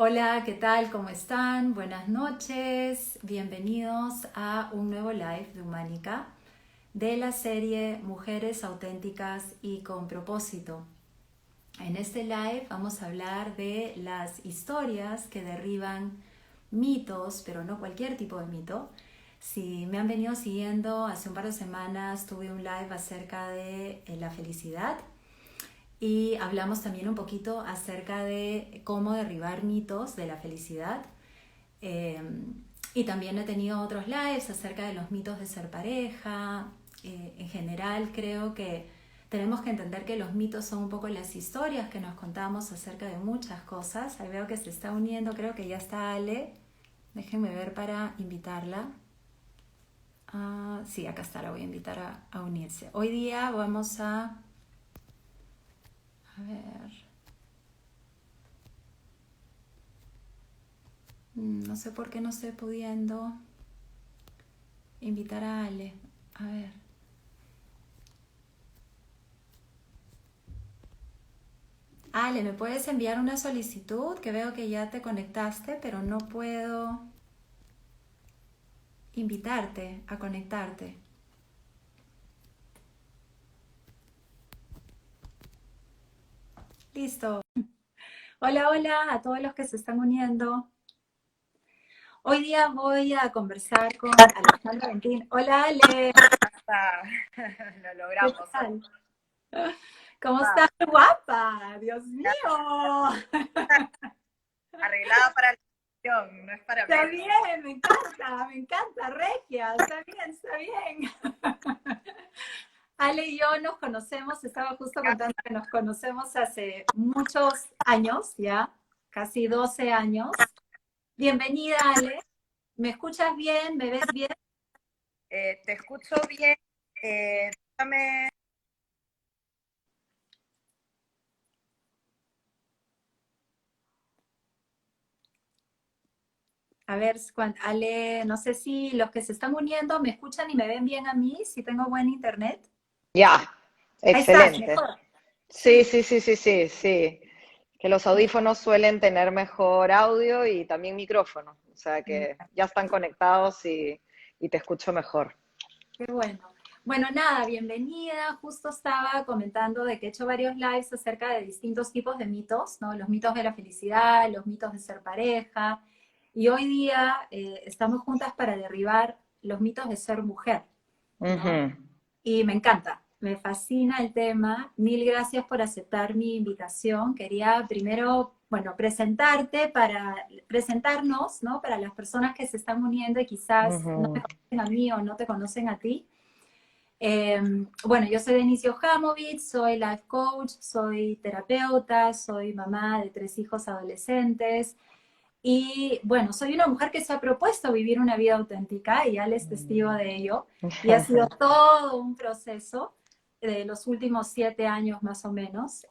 Hola, ¿qué tal? ¿Cómo están? Buenas noches. Bienvenidos a un nuevo live de Humánica de la serie Mujeres auténticas y con propósito. En este live vamos a hablar de las historias que derriban mitos, pero no cualquier tipo de mito. Si me han venido siguiendo, hace un par de semanas tuve un live acerca de la felicidad y hablamos también un poquito acerca de cómo derribar mitos de la felicidad. Eh, y también he tenido otros lives acerca de los mitos de ser pareja. En general creo que tenemos que entender que los mitos son un poco las historias que nos contamos acerca de muchas cosas. Ahí veo que se está uniendo, creo que ya está Ale. Déjenme ver para invitarla. Sí, acá está, la voy a invitar a unirse. Hoy día vamos a ver, no sé por qué no estoy pudiendo invitar a Ale. A ver. Ale, ¿me puedes enviar una solicitud? Que veo que ya te conectaste, pero no puedo invitarte a conectarte. Listo. Hola, hola a todos los que se están uniendo. Hoy día voy a conversar con Alejandra Ventín. Hola, Ale. Está, lo ¿Qué logramos. tal? ¿Cómo Ah, estás? ¡Guapa! ¡Dios mío! arreglada para la sesión, no es para Está menos. bien, me encanta, Regia, está bien, está bien. Ale y yo nos conocemos, estaba justo contando que nos conocemos hace muchos años, ya, casi 12 años. Bienvenida, Ale. ¿Me escuchas bien? ¿Me ves bien? Te escucho bien. Déjame. A ver, Ale, no sé si los que se están uniendo me escuchan y me ven bien a mí, si tengo buen internet. Ya, Ahí estás, excelente. mejor. Sí, sí, sí, sí, sí, sí. Que los audífonos suelen tener mejor audio y también micrófono. O sea que ya están conectados y te escucho mejor. Qué bueno. Bueno, nada, bienvenida. Justo estaba comentando de que he hecho varios lives acerca de distintos tipos de mitos, ¿no? Los mitos de la felicidad, los mitos de ser pareja. Y hoy día estamos juntas para derribar los mitos de ser mujer, ¿no? Ujú. Y me encanta, me fascina el tema. Mil gracias por aceptar mi invitación. Quería primero, bueno, presentarnos, ¿no? Para las personas que se están uniendo y quizás no me Ujú. conocen a mí o no te conocen a ti. Bueno, yo soy Denise Johamovich, soy life coach, soy terapeuta, soy mamá de 3 hijos adolescentes y bueno, soy una mujer que se ha propuesto vivir una vida auténtica y él es testigo de ello y ha sido todo un proceso de los últimos 7 años más o menos,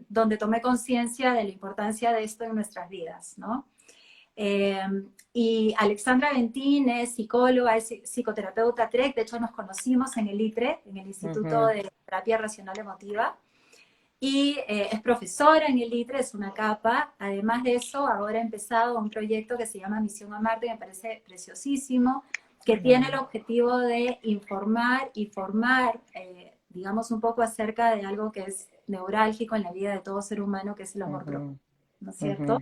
donde tomé conciencia de la importancia de esto en nuestras vidas, ¿no? Eh, y Alexandra Ventín es psicóloga, es psicoterapeuta TREC, de hecho nos conocimos en el ITRE, en el Instituto Ujú. de Terapia Racional Emotiva, y es profesora en el ITRE, es una capa. Además de eso, ahora ha empezado un proyecto que se llama Misión a Marte, que me parece preciosísimo, que tiene el objetivo de informar y formar, digamos, un poco acerca de algo que es neurálgico en la vida de todo ser humano, que es el amor propio, Ujú. ¿no es Ujú. cierto?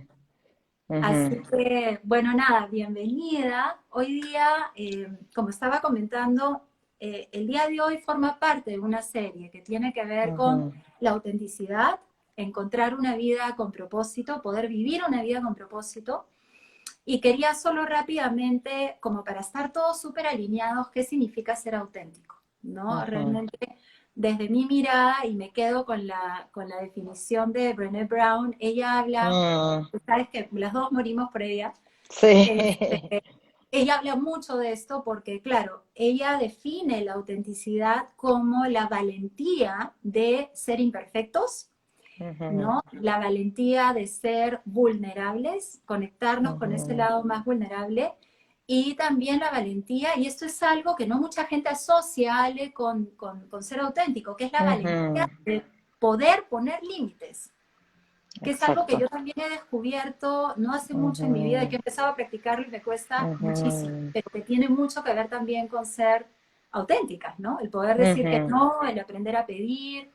Ujú. Así que, bueno, nada, bienvenida. Hoy día, como estaba comentando, el día de hoy forma parte de una serie que tiene que ver con Ujú. la autenticidad, encontrar una vida con propósito, poder vivir una vida con propósito. Y quería solo rápidamente, como para estar todos súper alineados, qué significa ser auténtico, ¿no? Ujú. Realmente desde mi mirada, y me quedo con la definición de Brené Brown, ella habla, Mm. sabes que las dos morimos por ella, Sí. este, ella habla mucho de esto porque, claro, ella define la autenticidad como la valentía de ser imperfectos, Ujú. ¿no? La valentía de ser vulnerables, conectarnos con ese Ujú. lado más vulnerable y también la valentía, y esto es algo que no mucha gente asocia, Ale, con ser auténtico, que es la valentía Ujú. de poder poner límites. que es algo que exacto. yo también he descubierto no hace mucho en mi vida, que he Ujú, empezado a practicarlo y me cuesta muchísimo, ujú, pero que tiene mucho que ver también con ser auténticas, ¿no? El poder decir que ujú, no, el aprender a pedir,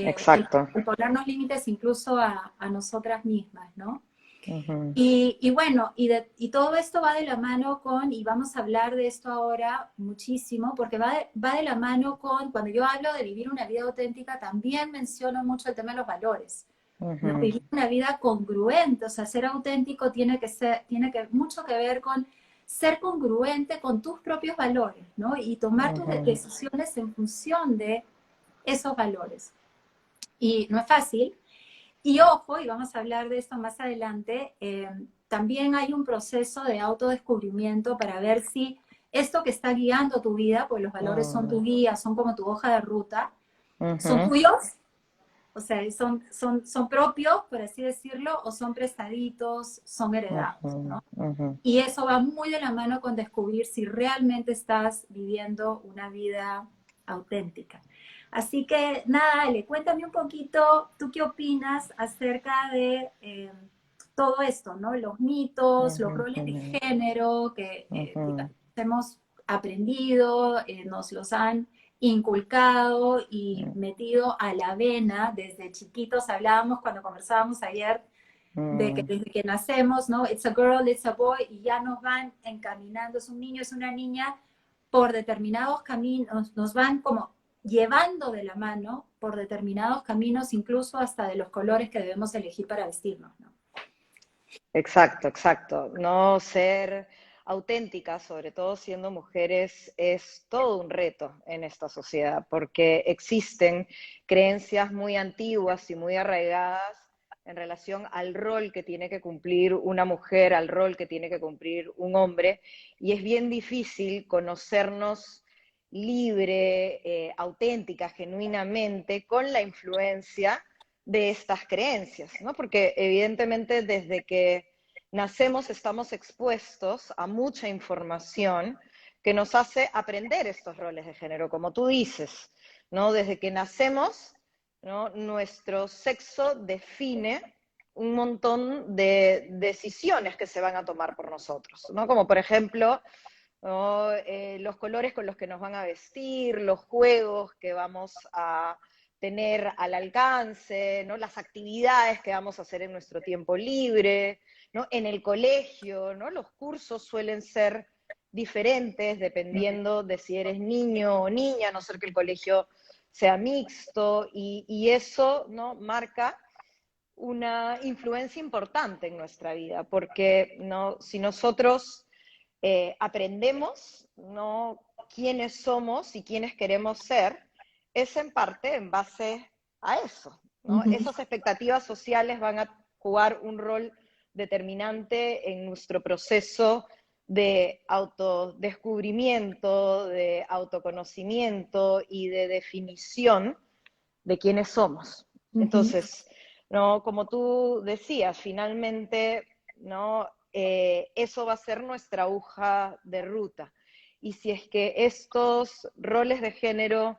exacto. el ponernos límites incluso a nosotras mismas, ¿no? Ujú, Y bueno, y todo esto va de la mano con, y vamos a hablar de esto ahora muchísimo, porque va de la mano con, cuando yo hablo de vivir una vida auténtica, también menciono mucho el tema de los valores, ¿no? ujú, Vivir una vida congruente, o sea, ser auténtico tiene que, mucho que ver con ser congruente con tus propios valores, ¿no? Y tomar tus ujú. decisiones en función de esos valores. Y no es fácil, y ojo, y vamos a hablar de esto más adelante, también hay un proceso de autodescubrimiento para ver si esto que está guiando tu vida, pues los valores son tu Mm, guía, son como tu hoja de ruta, son ujú, tuyos, o sea, son propios, por así decirlo, o son prestaditos, son heredados, ujú, ¿no? ujú. Y eso va muy de la mano con descubrir si realmente estás viviendo una vida auténtica. Así que nada, Ale, cuéntame un poquito, ¿tú qué opinas acerca de todo esto, ¿no? Los mitos, los Ujú, roles de ujú, género que ujú, digamos, hemos aprendido, nos los han inculcado y metido a la vena desde chiquitos. Hablábamos cuando conversábamos ayer de que mm, desde que nacemos, ¿no? It's a girl, it's a boy, y ya nos van encaminando, es un niño, es una niña, por determinados caminos, nos van como llevando de la mano por determinados caminos, incluso hasta de los colores que debemos elegir para vestirnos, ¿no? exacto, exacto. No ser auténticas, sobre todo siendo mujeres, es todo un reto en esta sociedad, porque existen creencias muy antiguas y muy arraigadas en relación al rol que tiene que cumplir una mujer, al rol que tiene que cumplir un hombre, y es bien difícil conocernos libre, auténtica, genuinamente, con la influencia de estas creencias, ¿no? Porque evidentemente desde que nacemos estamos expuestos a mucha información que nos hace aprender estos roles de género, como tú dices, ¿no? Desde que nacemos, ¿no? Nuestro sexo define un montón de decisiones que se van a tomar por nosotros, ¿no? Como por ejemplo, ¿no? Los colores con los que nos van a vestir, los juegos que vamos a tener al alcance, ¿no? Las actividades que vamos a hacer en nuestro tiempo libre, ¿no? En el colegio, ¿no? Los cursos suelen ser diferentes dependiendo de si eres niño o niña, a no ser que el colegio sea mixto, y eso, ¿no? Marca una influencia importante en nuestra vida, porque ¿no? Si nosotros aprendemos ¿no? quiénes somos y quiénes queremos ser, es en parte en base a eso. ¿no? Ujú, Esas expectativas sociales van a jugar un rol determinante en nuestro proceso de autodescubrimiento, de autoconocimiento y de definición de quiénes somos. ujú, Entonces, ¿no? Como tú decías, finalmente, ¿no? Eso va a ser nuestra aguja de ruta. Y si es que estos roles de género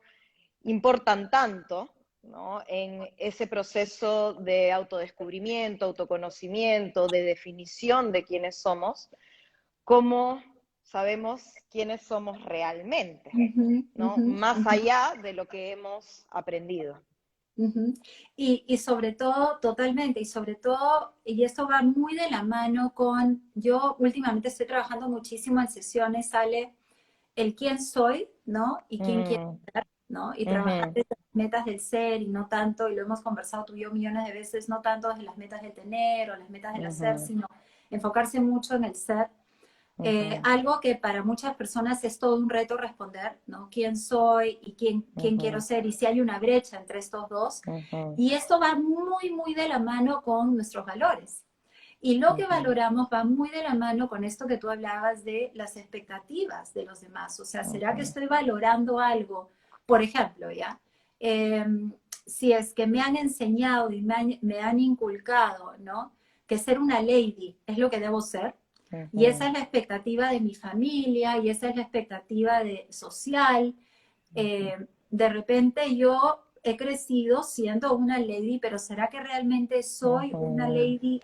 importan tanto, ¿no? En ese proceso de autodescubrimiento, autoconocimiento, de definición de quiénes somos, ¿cómo sabemos quiénes somos realmente? ujú, ¿no? ujú, Más ujú. allá de lo que hemos aprendido. Ujú. Y sobre todo, totalmente, y sobre todo, y esto va muy de la mano con, yo últimamente estoy trabajando muchísimo en sesiones, sale el quién soy, ¿no? Y quién quiero Mm, ser, ¿no? Y trabajar ujú, desde las metas del ser y no tanto, y lo hemos conversado tú y yo millones de veces, no tanto desde las metas del tener o las metas del hacer, ujú, sino enfocarse mucho en el ser. ujú, Algo que para muchas personas es todo un reto responder, ¿no? ¿Quién soy y quién quiero ujú, ser? Y si hay una brecha entre estos dos. ujú, Y esto va muy, muy de la mano con nuestros valores. Y lo que ujú, valoramos va muy de la mano con esto que tú hablabas de las expectativas de los demás. O sea, ¿será que ujú, estoy valorando algo? Por ejemplo, ¿ya? Eh, si es que me han enseñado y me han inculcado, ¿no? Que ser una lady es lo que debo ser, y esa ujú, es la expectativa de mi familia y esa es la expectativa social. De repente yo he crecido siendo una lady, pero ¿será que realmente soy una Ujú, lady?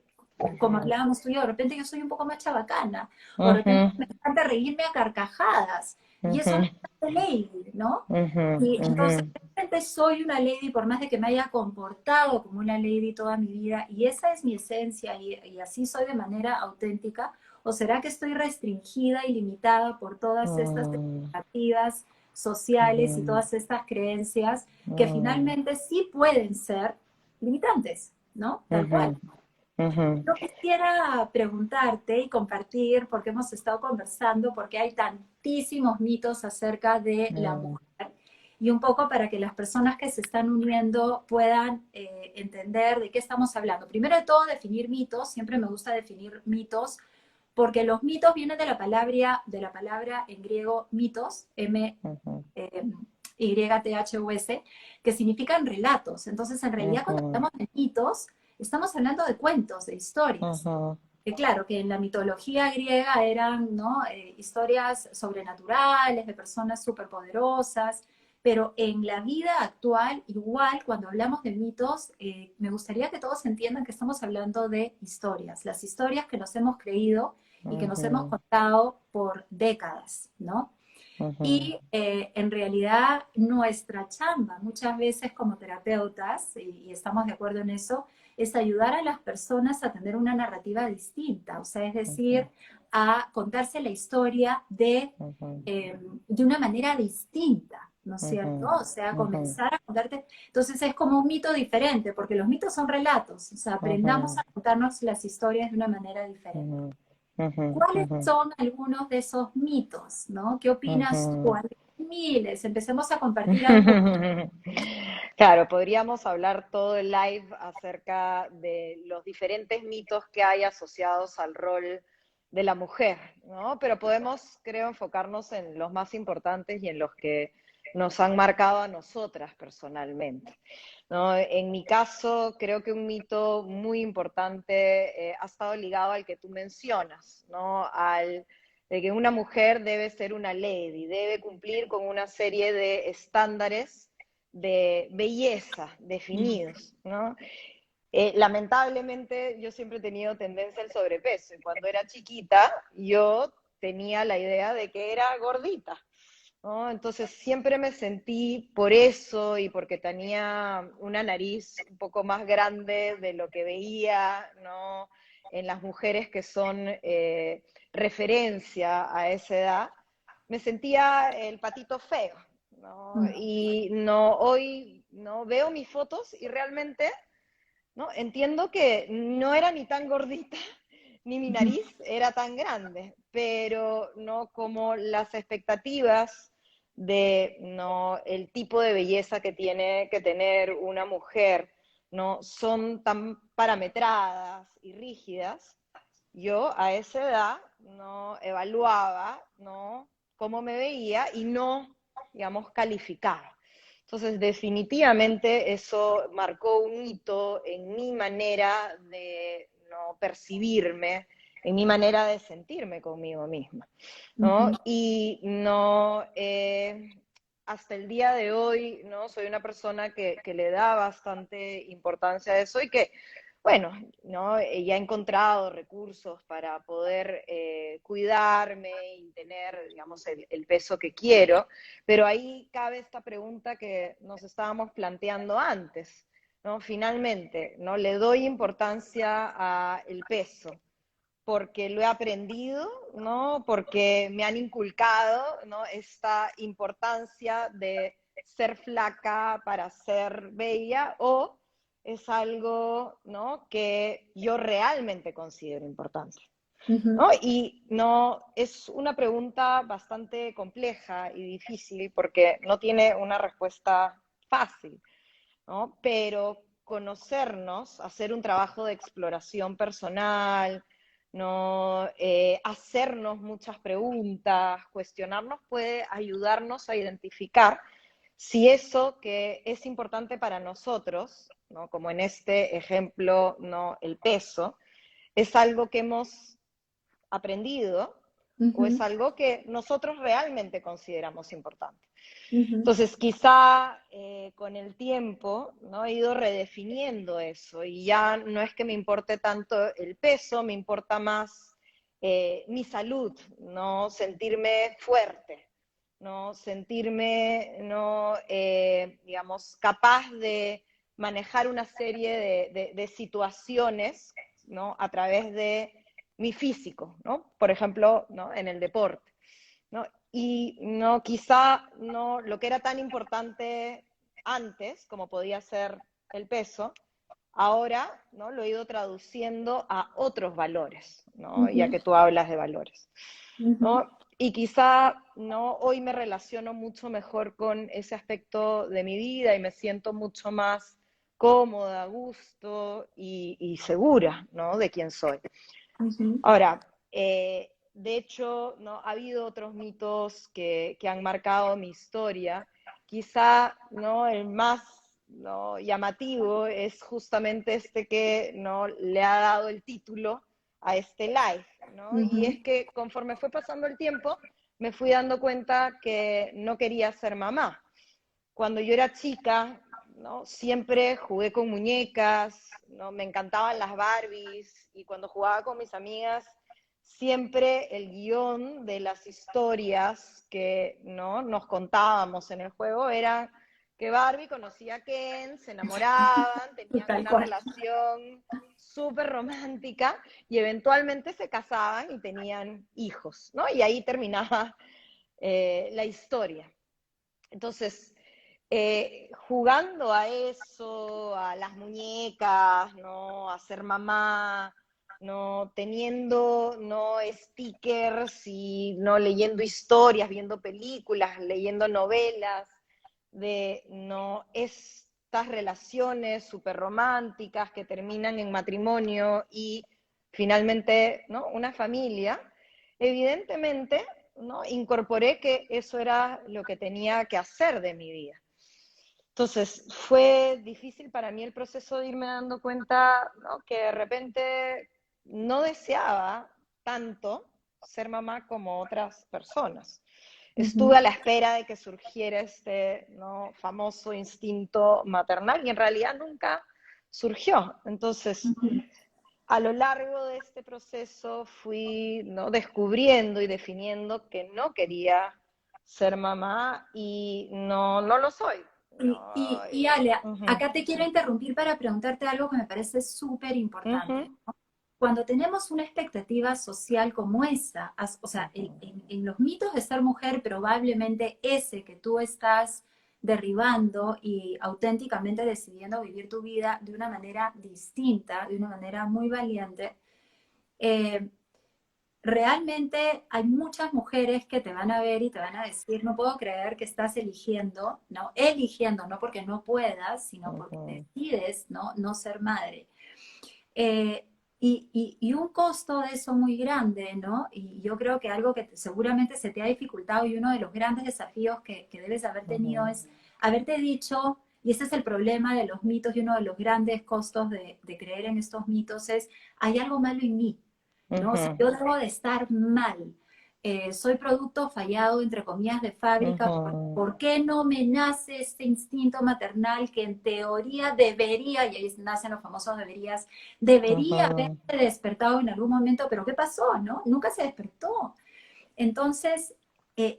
Como hablábamos tú y yo, de repente yo soy un poco más chabacana, o de repente ujú, me encanta reírme a carcajadas, y eso no ujú, es de lady, ¿no? ujú, Y ujú, entonces, realmente soy una lady por más de que me haya comportado como una lady toda mi vida, y esa es mi esencia, y así soy de manera auténtica, o será que estoy restringida y limitada por todas estas mm, expectativas sociales y ujú, todas estas creencias que mm, finalmente sí pueden ser limitantes, ¿no? Tal cual. ujú, ujú, Yo quisiera preguntarte y compartir, porque hemos estado conversando, porque hay tantísimos mitos acerca de la mm, mujer, y un poco para que las personas que se están uniendo puedan entender de qué estamos hablando. Primero de todo, definir mitos. Siempre me gusta definir mitos, porque los mitos vienen de la palabra en griego mitos, ujú, YTHUS, que significan relatos. Entonces, en realidad, cuando ujú, hablamos de mitos, estamos hablando de cuentos, de historias. ujú, Que claro, que en la mitología griega eran, ¿no? Historias sobrenaturales, de personas superpoderosas, pero en la vida actual, igual, cuando hablamos de mitos, me gustaría que todos entiendan que estamos hablando de historias, las historias que nos hemos creído y que nos hemos ujú, contado por décadas, ¿no? ujú, Y en realidad nuestra chamba muchas veces como terapeutas, y estamos de acuerdo en eso, es ayudar a las personas a tener una narrativa distinta, o sea, es decir, a contarse la historia ujú, de una manera distinta, ¿no es cierto? ujú, O sea, ujú, comenzar a contarte. Entonces es como un mito diferente, porque los mitos son relatos, o sea, aprendamos ujú, a contarnos las historias de una manera diferente. ujú, ujú, ¿Cuáles ujú, son algunos de esos mitos, ¿no? ¿Qué opinas tú? ujú. Hay miles, empecemos a compartir algunos. Claro, podríamos hablar todo el live acerca de los diferentes mitos que hay asociados al rol de la mujer, ¿no? Pero podemos, creo, enfocarnos en los más importantes y en los que nos han marcado a nosotras personalmente, ¿no? En mi caso, creo que un mito muy importante ha estado ligado al que tú mencionas, ¿no? Al de que una mujer debe ser una lady, debe cumplir con una serie de estándares de belleza definidos, ¿no? Lamentablemente yo siempre he tenido tendencia al sobrepeso y cuando era chiquita yo tenía la idea de que era gordita, ¿no? Entonces siempre me sentí por eso y porque tenía una nariz un poco más grande de lo que veía, ¿no? En las mujeres que son referencia a esa edad, me sentía el patito feo, ¿no? Mm, Y no, hoy no veo mis fotos y realmente, ¿no? Entiendo que no era ni tan gordita, ni mi ujú, nariz era tan grande, pero no como las expectativas de no el tipo de belleza que tiene que tener una mujer, no son tan parametradas y rígidas. Yo a esa edad no evaluaba, no cómo me veía y no, digamos, calificaba. Entonces, definitivamente eso marcó un hito en mi manera de no percibirme, en mi manera de sentirme conmigo misma, ¿no? ujú. Y no, hasta el día de hoy, ¿no? Soy una persona que le da bastante importancia a eso y que, bueno, ¿no? Ya he encontrado recursos para poder cuidarme y tener, digamos, el peso que quiero, pero ahí cabe esta pregunta que nos estábamos planteando antes, ¿no? Finalmente, ¿no? Le doy importancia al peso porque lo he aprendido, ¿no? Porque me han inculcado, ¿no? Esta importancia de ser flaca para ser bella o es algo, ¿no? Que yo realmente considero importante. Ujú, ¿No? Y no, es una pregunta bastante compleja y difícil porque no tiene una respuesta fácil, ¿no? Pero conocernos, hacer un trabajo de exploración personal, ¿no? Hacernos muchas preguntas, cuestionarnos puede ayudarnos a identificar si eso que es importante para nosotros, ¿no? Como en este ejemplo, ¿no? El peso, es algo que hemos aprendido o es ujú, algo que nosotros realmente consideramos importante. Ujú, Entonces, quizá con el tiempo, ¿no? He ido redefiniendo eso y ya no es que me importe tanto el peso, me importa más mi salud, ¿no? Sentirme fuerte, ¿no? Sentirme, ¿no? Digamos, capaz de manejar una serie de situaciones, ¿no? A través de mi físico, ¿no? Por ejemplo, ¿no? En el deporte. ¿No? Y no, quizá no lo que era tan importante antes, como podía ser el peso, ahora ¿no? Lo he ido traduciendo a otros valores, ¿no? Ya ujú, que tú hablas de valores. ujú, ¿No? Y quizá ¿no? Hoy me relaciono mucho mejor con ese aspecto de mi vida y me siento mucho más cómoda, a gusto y segura, ¿no? De quién soy. ujú. Ahora, de hecho, ¿no? Ha habido otros mitos que han marcado mi historia. Quizá ¿no? El más ¿no? llamativo es justamente este que ¿no? le ha dado el título a este live, ¿no? Y es Ujú, que conforme fue pasando el tiempo, me fui dando cuenta que no quería ser mamá. Cuando yo era chica, ¿no? Siempre jugué con muñecas, ¿no? Me encantaban las Barbies y cuando jugaba con mis amigas, siempre el guión de las historias que ¿no? nos contábamos en el juego era que Barbie conocía a Ken, se enamoraban, tenían tal una cual. relación súper romántica y eventualmente se casaban y tenían hijos, ¿no? Y ahí terminaba la historia. Entonces, jugando a eso, a las muñecas, ¿no? A ser mamá, ¿no? Teniendo, ¿no? Stickers y, ¿no? Leyendo historias, viendo películas, leyendo novelas, de, ¿no? Estas relaciones súper románticas que terminan en matrimonio y finalmente, ¿no? Una familia, evidentemente ¿no? Incorporé que eso era lo que tenía que hacer de mi vida. Entonces, fue difícil para mí el proceso de irme dando cuenta ¿no? que de repente no deseaba tanto ser mamá como otras personas. Estuve Ujú, a la espera de que surgiera este ¿no? famoso instinto maternal y en realidad nunca surgió. Entonces, ujú. a lo largo de este proceso fui ¿no? descubriendo y definiendo que no quería ser mamá y no lo soy. No, Y Ale, uh-huh, acá te quiero interrumpir para preguntarte algo que me parece súper uh-huh, importante. Cuando tenemos una expectativa social como esa, o sea, uh-huh, en los mitos de ser mujer, probablemente ese que tú estás derribando y auténticamente decidiendo vivir tu vida de una manera distinta, de una manera muy valiente, eh, realmente hay muchas mujeres que te van a ver y te van a decir, no puedo creer que estás eligiendo, ¿no? Eligiendo, no porque no puedas, sino porque uh-huh, decides, ¿no? No ser madre. Eh, y un costo de eso muy grande, ¿no? Y yo creo que algo que seguramente se te ha dificultado y uno de los grandes desafíos que debes haber tenido uh-huh, es haberte dicho, y ese es el problema de los mitos y uno de los grandes costos de creer en estos mitos es, hay algo malo en mí, ¿no? O sea, uh-huh, yo debo de estar mal. Soy producto fallado, entre comillas, de fábrica. uh-huh, ¿Por qué no me nace este instinto maternal que en teoría debería, y ahí nacen los famosos deberías, debería haberse uh-huh, despertado en algún momento, pero ¿qué pasó? ¿No? Nunca se despertó. Entonces,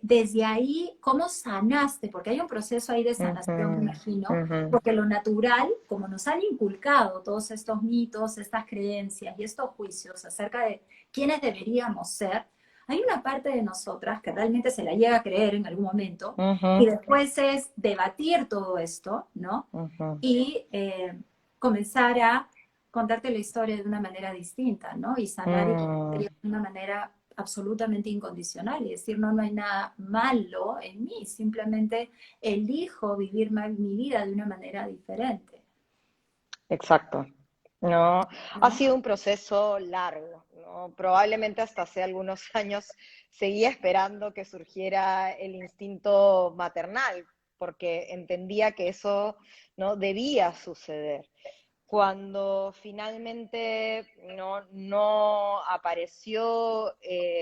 desde ahí, ¿cómo sanaste? Porque hay un proceso ahí de sanación, me uh-huh, imagino, uh-huh, porque lo natural, como nos han inculcado todos estos mitos, estas creencias y estos juicios acerca de quiénes deberíamos ser, hay una parte de nosotras que realmente se la llega a creer en algún momento y uh-huh, después es debatir todo esto, ¿no? uh-huh, Y comenzar a contarte la historia de una manera distinta, ¿no? Y sanar y uh-huh. de una manera absolutamente incondicional y decir, no, no hay nada malo en mí, simplemente elijo vivir mi vida de una manera diferente, Exacto. No, ha ¿no? sido un proceso largo, ¿no? Probablemente hasta hace algunos años seguía esperando que surgiera el instinto maternal, porque entendía que eso no debía suceder. Cuando finalmente no apareció,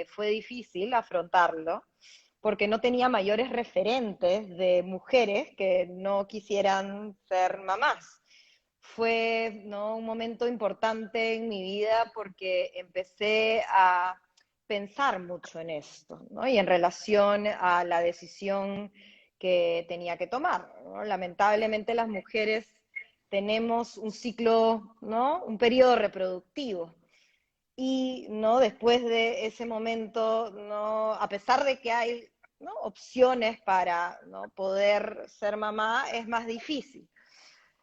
fue difícil afrontarlo, porque no tenía mayores referentes de mujeres que no quisieran ser mamás. Fue, ¿no?, un momento importante en mi vida porque empecé a pensar mucho en esto, ¿no? Y en relación a la decisión que tenía que tomar, ¿no? Lamentablemente las mujeres tenemos un ciclo, ¿no?, un periodo reproductivo. Y no, después de ese momento, no, a pesar de que hay, ¿no?, opciones para, ¿no?, poder ser mamá, es más difícil.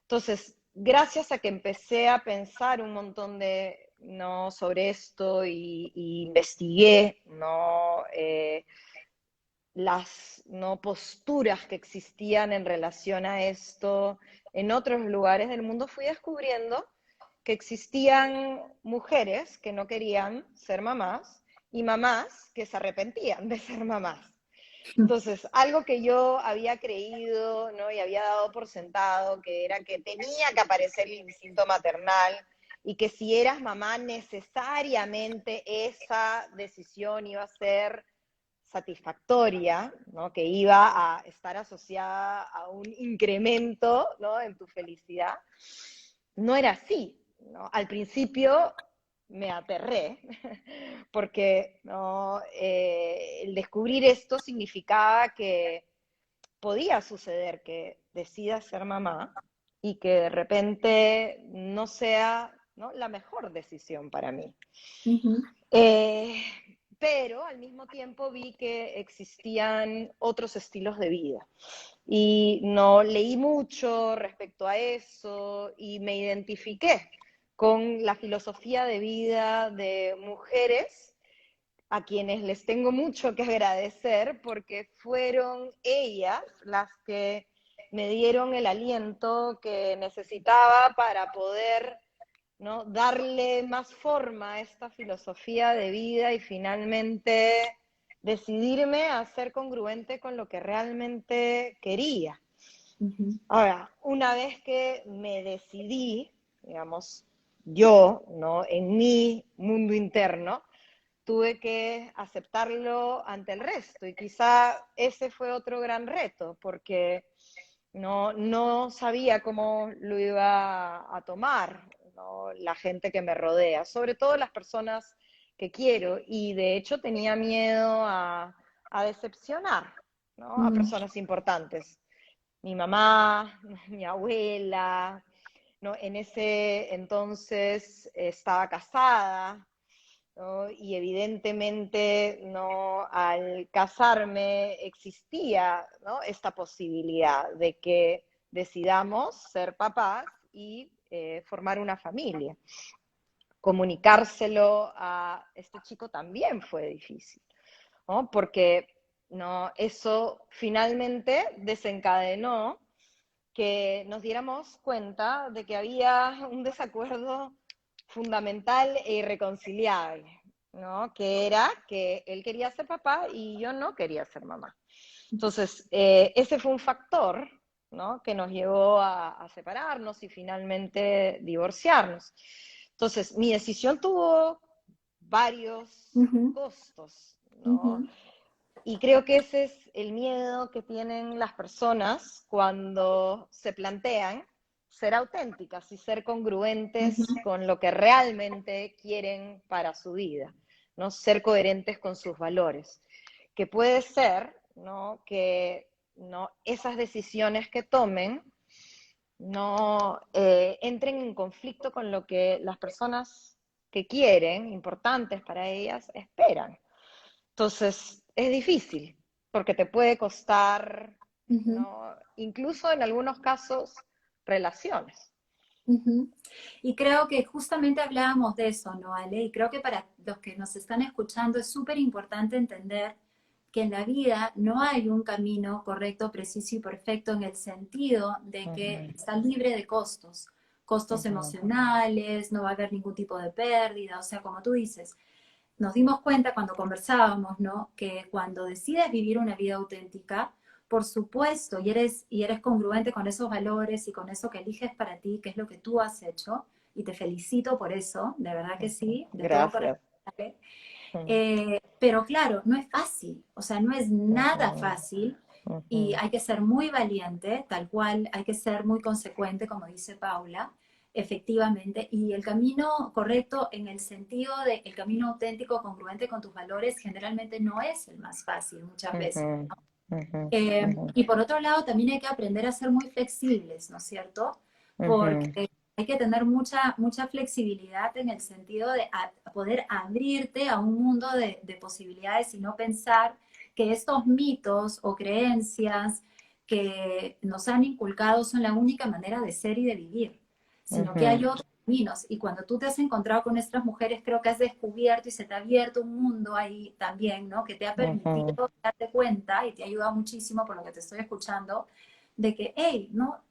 Entonces, gracias a que empecé a pensar un montón de, ¿no?, sobre esto y investigué, ¿no?, las, ¿no?, posturas que existían en relación a esto en otros lugares del mundo, fui descubriendo que existían mujeres que no querían ser mamás y mamás que se arrepentían de ser mamás. Entonces, algo que yo había creído, ¿no?, y había dado por sentado, que era que tenía que aparecer el instinto maternal y que si eras mamá necesariamente esa decisión iba a ser satisfactoria, ¿no?, que iba a estar asociada a un incremento, ¿no?, en tu felicidad, no era así, ¿no? Al principio me aterré, porque, ¿no?, el descubrir esto significaba que podía suceder que decida ser mamá y que de repente no sea, ¿no?, la mejor decisión para mí. Ujú. Eh, pero al mismo tiempo vi que existían otros estilos de vida. Y no leí mucho respecto a eso y me identifiqué con la filosofía de vida de mujeres a quienes les tengo mucho que agradecer porque fueron ellas las que me dieron el aliento que necesitaba para poder, ¿no?, darle más forma a esta filosofía de vida y finalmente decidirme a ser congruente con lo que realmente quería. Ujú. Ahora, una vez que me decidí, digamos, yo, ¿no?, en mi mundo interno, tuve que aceptarlo ante el resto y quizá ese fue otro gran reto porque no sabía cómo lo iba a tomar, ¿no?, la gente que me rodea, sobre todo las personas que quiero, y de hecho tenía miedo a decepcionar, ¿no?, a Mm. personas importantes. Mi mamá, mi abuela, ¿no? En ese entonces estaba casada, ¿no?, y evidentemente, ¿no?, al casarme existía, ¿no?, esta posibilidad de que decidamos ser papás y formar una familia. Comunicárselo a este chico también fue difícil, ¿no?, porque, ¿no?, eso finalmente desencadenó que nos diéramos cuenta de que había un desacuerdo fundamental e irreconciliable, ¿no?, que era que él quería ser papá y yo no quería ser mamá. Entonces, ese fue un factor, ¿no?, que nos llevó a separarnos y finalmente divorciarnos. Entonces, mi decisión tuvo varios Ujú. costos, ¿no? Ujú. Y creo que ese es el miedo que tienen las personas cuando se plantean ser auténticas y ser congruentes Ujú. con lo que realmente quieren para su vida, ¿no? Ser coherentes con sus valores. Que puede ser, ¿no?, que, ¿no?, esas decisiones que tomen no entren en conflicto con lo que las personas que quieren, importantes para ellas, esperan. Entonces, es difícil, porque te puede costar, Ujú. ¿no?, incluso en algunos casos, relaciones. Ujú. Y creo que justamente hablábamos de eso, ¿no, Ale? Y creo que para los que nos están escuchando es súper importante entender que en la vida no hay un camino correcto, preciso y perfecto en el sentido de que Ujú, está libre de costos, costos ujú, emocionales, no va a haber ningún tipo de pérdida, o sea, como tú dices, nos dimos cuenta cuando conversábamos, ¿no? Que cuando decides vivir una vida auténtica, por supuesto, y eres congruente con esos valores y con eso que eliges para ti, que es lo que tú has hecho, y te felicito por eso, de verdad que ujú. sí, de todo corazón. Gracias. ¿Vale? Pero claro, no es fácil, o sea, no es nada Ujú, fácil y ujú, hay que ser muy valiente, tal cual, hay que ser muy consecuente, como dice Paula, efectivamente, y el camino correcto en el sentido de el camino auténtico, congruente con tus valores, generalmente no es el más fácil muchas veces. ujú, ujú, Y por otro lado, también hay que aprender a ser muy flexibles, ¿no es cierto? ujú, Porque hay que tener mucha flexibilidad en el sentido de poder abrirte a un mundo de posibilidades y no pensar que estos mitos o creencias que nos han inculcado son la única manera de ser y de vivir, sino que ujú, hay otros caminos. Y cuando tú te has encontrado con estas mujeres, creo que has descubierto y se te ha abierto un mundo ahí también, ¿no? Que te ha ujú, permitido darte cuenta y te ha ayudado muchísimo por lo que te estoy escuchando, de que, hey, no,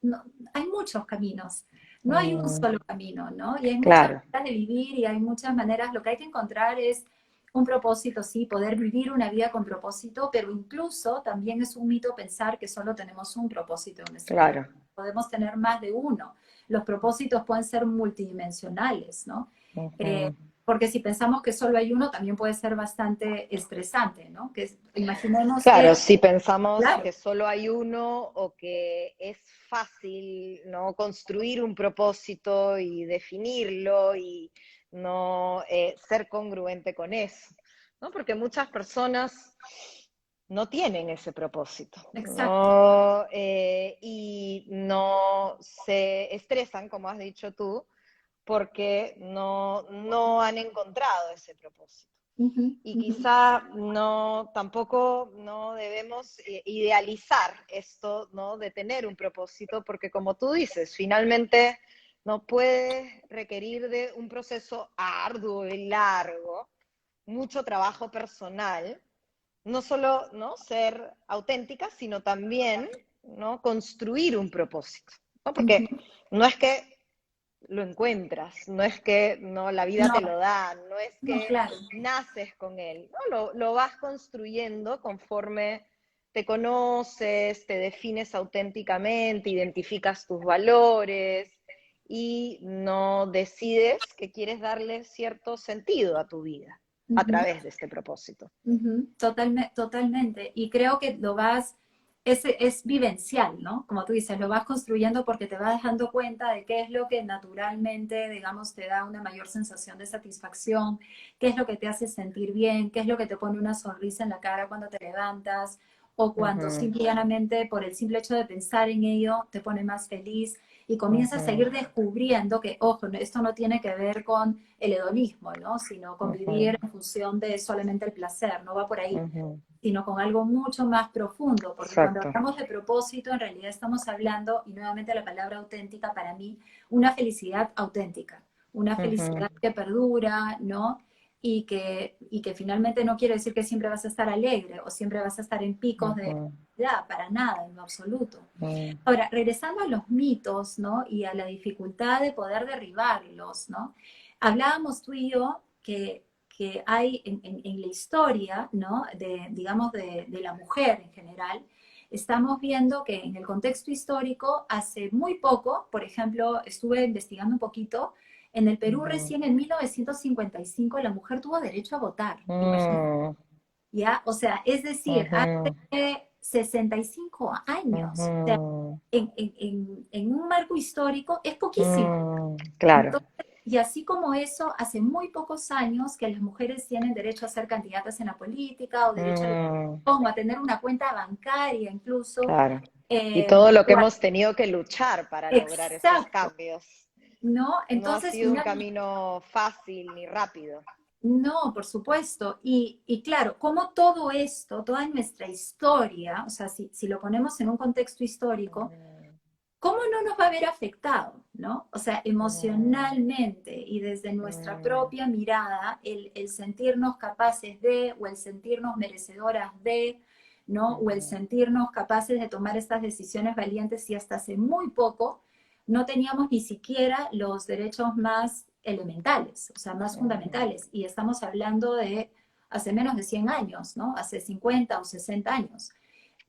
no, hay muchos caminos, no hay un ujú. solo camino, ¿no? Y hay muchas Claro. maneras de vivir y hay muchas maneras, lo que hay que encontrar es un propósito, sí, poder vivir una vida con propósito, pero incluso también es un mito pensar que solo tenemos un propósito en nuestra vida. Claro. Podemos tener más de uno. Los propósitos pueden ser multidimensionales, ¿no? Eh, Ujú. porque si pensamos que solo hay uno, también puede ser bastante estresante, ¿no? Imaginemos Claro, que, si pensamos claro, que solo hay uno o que es fácil, ¿no? Construir un propósito y definirlo y no ser congruente con eso, ¿no? Porque muchas personas no tienen ese propósito, exacto. ¿no? Y no se estresan, como has dicho tú, porque no han encontrado ese propósito. Ujú, Y ujú. quizá no, tampoco no debemos idealizar esto, ¿no? De tener un propósito, porque como tú dices, finalmente no puede requerir de un proceso arduo y largo, mucho trabajo personal, no solo, ¿no? Ser auténtica, sino también, ¿no? Construir un propósito, ¿no? Ujú. Porque no es que lo encuentras, no es que no, la vida No, te lo da, no es no, que claro. naces con él, ¿no? Lo vas construyendo conforme te conoces, te defines auténticamente, identificas tus valores y no decides que quieres darle cierto sentido a tu vida a Ujú, través de este propósito. ujú. Totalmente. Y creo que es vivencial, ¿no? Como tú dices, lo vas construyendo porque te vas dando cuenta de qué es lo que naturalmente, digamos, te da una mayor sensación de satisfacción, qué es lo que te hace sentir bien, qué es lo que te pone una sonrisa en la cara cuando te levantas o cuando Ujú, simplemente por el simple hecho de pensar en ello te pone más feliz y comienzas a ujú, ir descubriendo que, ojo, esto no tiene que ver con el hedonismo, ¿no? Sino con ujú, vivir en función de solamente el placer, no va por ahí, ujú. sino con algo mucho más profundo, porque cuando Exacto. hablamos de propósito, en realidad estamos hablando, y nuevamente la palabra auténtica para mí, una felicidad auténtica, una Ujú, felicidad que perdura, ¿no? Y que finalmente no quiere decir que siempre vas a estar alegre o siempre vas a estar en picos de ujú, felicidad, para nada, en lo absoluto. ujú, Ahora, regresando a los mitos, ¿no? Y a la dificultad de poder derribarlos, ¿no? Hablábamos tú y yo que hay en la historia, ¿no? Digamos, de la mujer en general, estamos viendo que en el contexto histórico, hace muy poco, por ejemplo, estuve investigando un poquito, en el Perú ujú. recién en 1955 la mujer tuvo derecho a votar, imagínate, Mm, ¿ya? O sea, es decir, ujú, hace 65 años, o sea, ujú, en un marco histórico es poquísimo. claro. Entonces, y así como eso, hace muy pocos años que las mujeres tienen derecho a ser candidatas en la política o derecho a la Mm, educación, o a tener una cuenta bancaria incluso. claro. Y eh, todo lo que o hemos tenido que luchar para lograr estos exacto, cambios. ¿no? No ha Entonces, sido un camino fácil ni rápido. no, por supuesto. Y claro, como todo esto, toda nuestra historia, o sea, si lo ponemos en un contexto histórico, Mm, ¿cómo no nos va a haber afectado, ¿no? O sea, mm, emocionalmente y desde nuestra mm, propia mirada, el sentirnos capaces de, o el sentirnos merecedoras de, ¿no? O el ujú, sentirnos capaces de tomar estas decisiones valientes y hasta hace muy poco no teníamos ni siquiera los derechos más elementales, o sea, más ujú, fundamentales. Y estamos hablando de hace menos de 100 años, ¿no? Hace 50 o 60 años.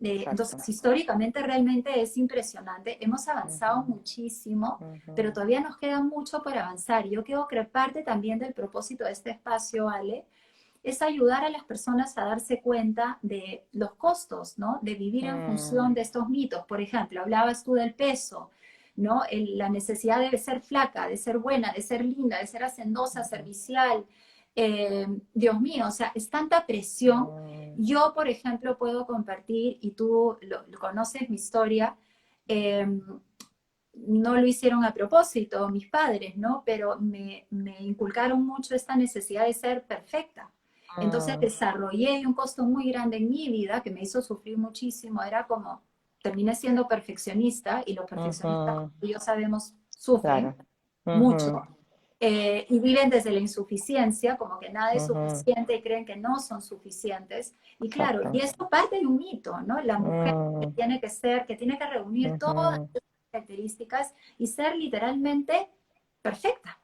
Exacto. Entonces, históricamente realmente es impresionante. Hemos avanzado Ujú, muchísimo, pero ujú, todavía nos queda mucho por avanzar. Yo creo que parte también del propósito de este espacio, Ale, es ayudar a las personas a darse cuenta de los costos, ¿no? De vivir en función de estos mitos. Por ejemplo, hablabas tú del peso, ¿no? La necesidad de ser flaca, de ser buena, de ser linda, de ser hacendosa, ujú, servicial. Dios mío, o sea, es tanta presión. ujú, Yo, por ejemplo, puedo compartir, y tú conoces mi historia, eh, no lo hicieron a propósito mis padres, ¿no? Pero me inculcaron mucho esta necesidad de ser perfecta. Entonces ujú, desarrollé un costo muy grande en mi vida que me hizo sufrir muchísimo. Era como, terminé siendo perfeccionista y los perfeccionistas, como ujú, tú y yo sabemos, sufren claro. mucho Ujú, y viven desde la insuficiencia, como que nada es ujú, suficiente y creen que no son suficientes. Y claro, exacto. y esto parte de un mito, ¿no? La mujer que Mm, tiene que ser, que tiene que reunir todas ujú, las características y ser literalmente perfecta.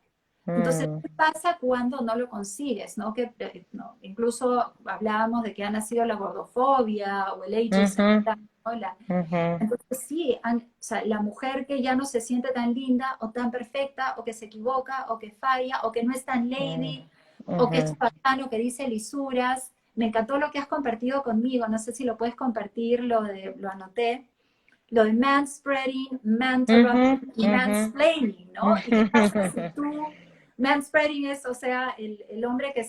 Entonces, mm, ¿qué pasa cuando no lo consigues? ¿No? Que, no, incluso hablábamos de que ha nacido la gordofobia o el ageism, ujú, ¿no? ujú, Entonces, sí, o sea, la mujer que ya no se siente tan linda o tan perfecta, o que se equivoca, o que falla, o que no es tan mm, lady, o que es ujú. charlatán, o que dice lisuras. Me encantó lo que has compartido conmigo, no sé si lo puedes compartir, lo anoté, lo de manspreading, Ujú, manterrupting y ujú. mansplaining, ¿no? ¿Y qué pasa si tú, manspreading es, o sea, el hombre que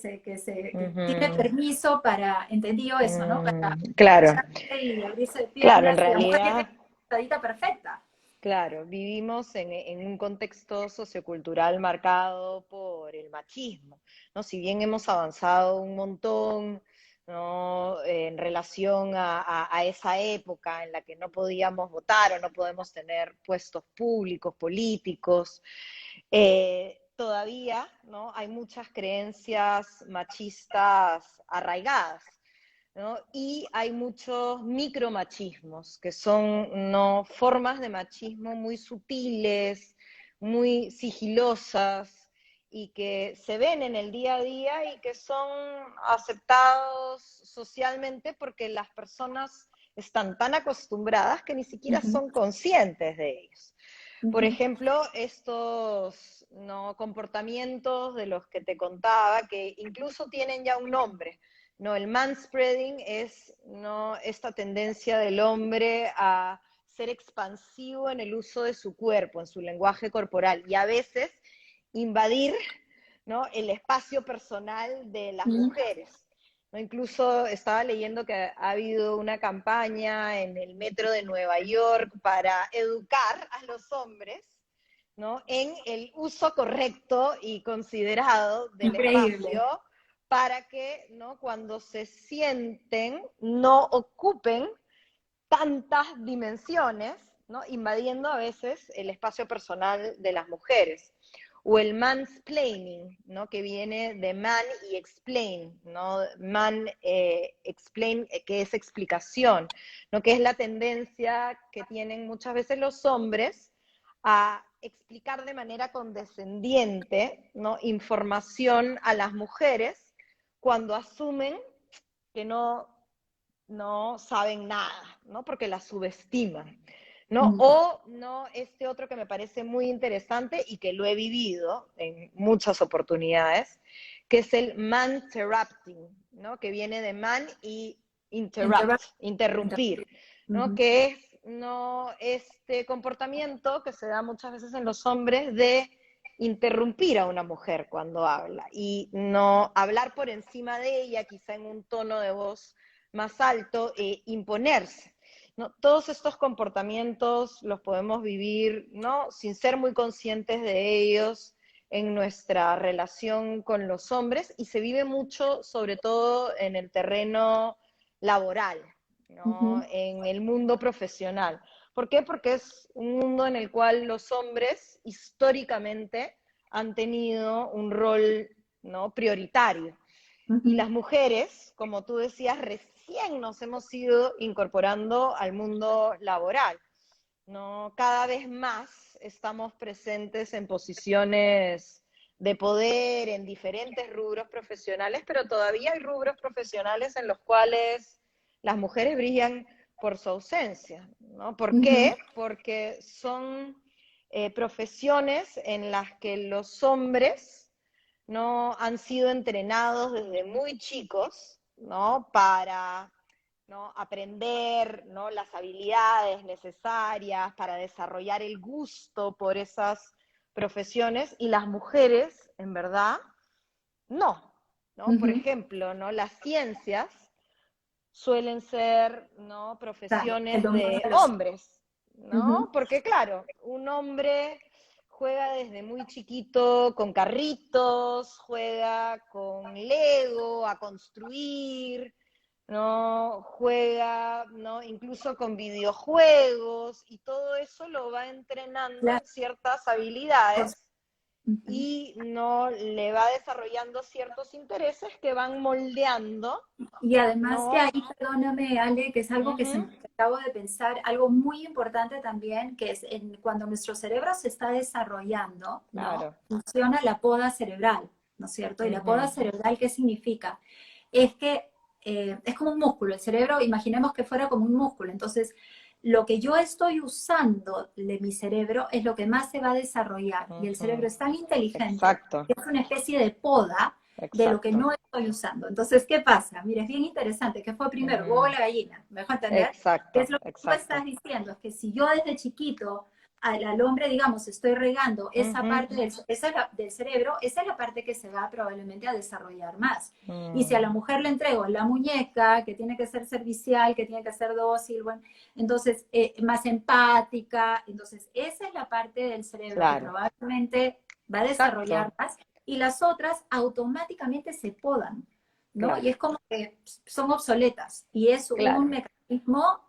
tiene Ujú, permiso para, entendido eso, ¿no? Para claro, agacharse y abrirse de claro, en piernas, y la mujer tiene realidad, la estadita perfecta. claro, vivimos en un contexto sociocultural marcado por el machismo, ¿no? Si bien hemos avanzado un montón, ¿no? En relación a esa época en la que no podíamos votar o no podemos tener puestos públicos, políticos, todavía, ¿no? Hay muchas creencias machistas arraigadas, ¿no? Y hay muchos micromachismos, que son, ¿no? Formas de machismo muy sutiles, muy sigilosas, y que se ven en el día a día y que son aceptados socialmente porque las personas están tan acostumbradas que ni siquiera Ujú, son conscientes de ellos. Por ujú, ejemplo, estos, ¿no? comportamientos de los que te contaba, que incluso tienen ya un nombre, ¿no? El manspreading es, ¿no? esta tendencia del hombre a ser expansivo en el uso de su cuerpo, en su lenguaje corporal, y a veces invadir, ¿no? el espacio personal de las ujú. mujeres. ¿No? Incluso estaba leyendo que ha habido una campaña en el metro de Nueva York para educar a los hombres, ¿no? en el uso correcto y considerado del Increíble. espacio para que, ¿no? cuando se sienten no ocupen tantas dimensiones, ¿no? invadiendo a veces el espacio personal de las mujeres. O el mansplaining, ¿no? que viene de man y explain, ¿no? Man, explain, que es explicación, ¿no? que es la tendencia que tienen muchas veces los hombres a explicar de manera condescendiente, ¿no? información a las mujeres cuando asumen que no saben nada, ¿no? Porque las subestiman, ¿no? Mm, O no, este otro que me parece muy interesante y que lo he vivido en muchas oportunidades, que es el man-terrupting, ¿no? Que viene de man y interrupt, interrupt- interrumpir, interrupt. ¿no? Ujú, Que es no este comportamiento que se da muchas veces en los hombres de interrumpir a una mujer cuando habla y no hablar por encima de ella, quizá en un tono de voz más alto, imponerse. ¿No? Todos estos comportamientos los podemos vivir, ¿no? sin ser muy conscientes de ellos en nuestra relación con los hombres, y se vive mucho, sobre todo en el terreno laboral, ¿no? ujú, en el mundo profesional. ¿Por qué? Porque es un mundo en el cual los hombres históricamente han tenido un rol, ¿no? prioritario, y ujú. las mujeres, como tú decías, recién nos hemos ido incorporando al mundo laboral, ¿no? Cada vez más estamos presentes en posiciones de poder en diferentes rubros profesionales, pero todavía hay rubros profesionales en los cuales las mujeres brillan por su ausencia, ¿no? ¿Por Ujú. qué? Porque son profesiones en las que los hombres no han sido entrenados desde muy chicos, ¿no? Para, ¿no?, aprender, ¿no?, las habilidades necesarias para desarrollar el gusto por esas profesiones, y las mujeres, en verdad, no, ¿no? Por Ujú. ejemplo, ¿no?, las ciencias suelen ser, ¿no?, Claro, el profesiones dominio de de los... hombres, Ujú. ¿no? Porque claro, un hombre juega desde muy chiquito con carritos, juega con Lego a construir, ¿no? Juega, ¿no?, incluso con videojuegos, y todo eso lo va entrenando Claro. en ciertas habilidades Ujú. y no le va desarrollando ciertos intereses que van moldeando, Y además que ¿no? ahí, perdóname, Ale, que es algo que Ujú, que acabo de pensar, algo muy importante también, que es cuando nuestro cerebro se está desarrollando, ¿no? claro. Funciona la poda cerebral, ¿no es cierto? Y la poda Ujú, cerebral, ¿qué significa? Es que es como un músculo, el cerebro, imaginemos que fuera como un músculo, entonces lo que yo estoy usando de mi cerebro es lo que más se va a desarrollar, y el cerebro ujú. es tan inteligente Exacto, que es una especie de poda de lo que exacto. no estoy usando. Entonces, ¿qué pasa? Mira, es bien interesante. ¿Qué fue primero, el huevo o Ujú. la gallina? ¿Me dejo entender? Es Exacto, lo que tú estás exacto. diciendo, es que si yo desde chiquito al hombre, digamos, estoy regando esa Ujú, parte del cerebro, esa es la parte que se va probablemente a desarrollar más. Y si a la mm, mujer le entrego la muñeca, que tiene que ser servicial, que tiene que ser dócil, bueno, entonces más empática, entonces esa es la parte del cerebro que claro, probablemente va a desarrollar exacto, más, y las otras automáticamente se podan, ¿no? Y claro, es como que son obsoletas, y es un claro. mecanismo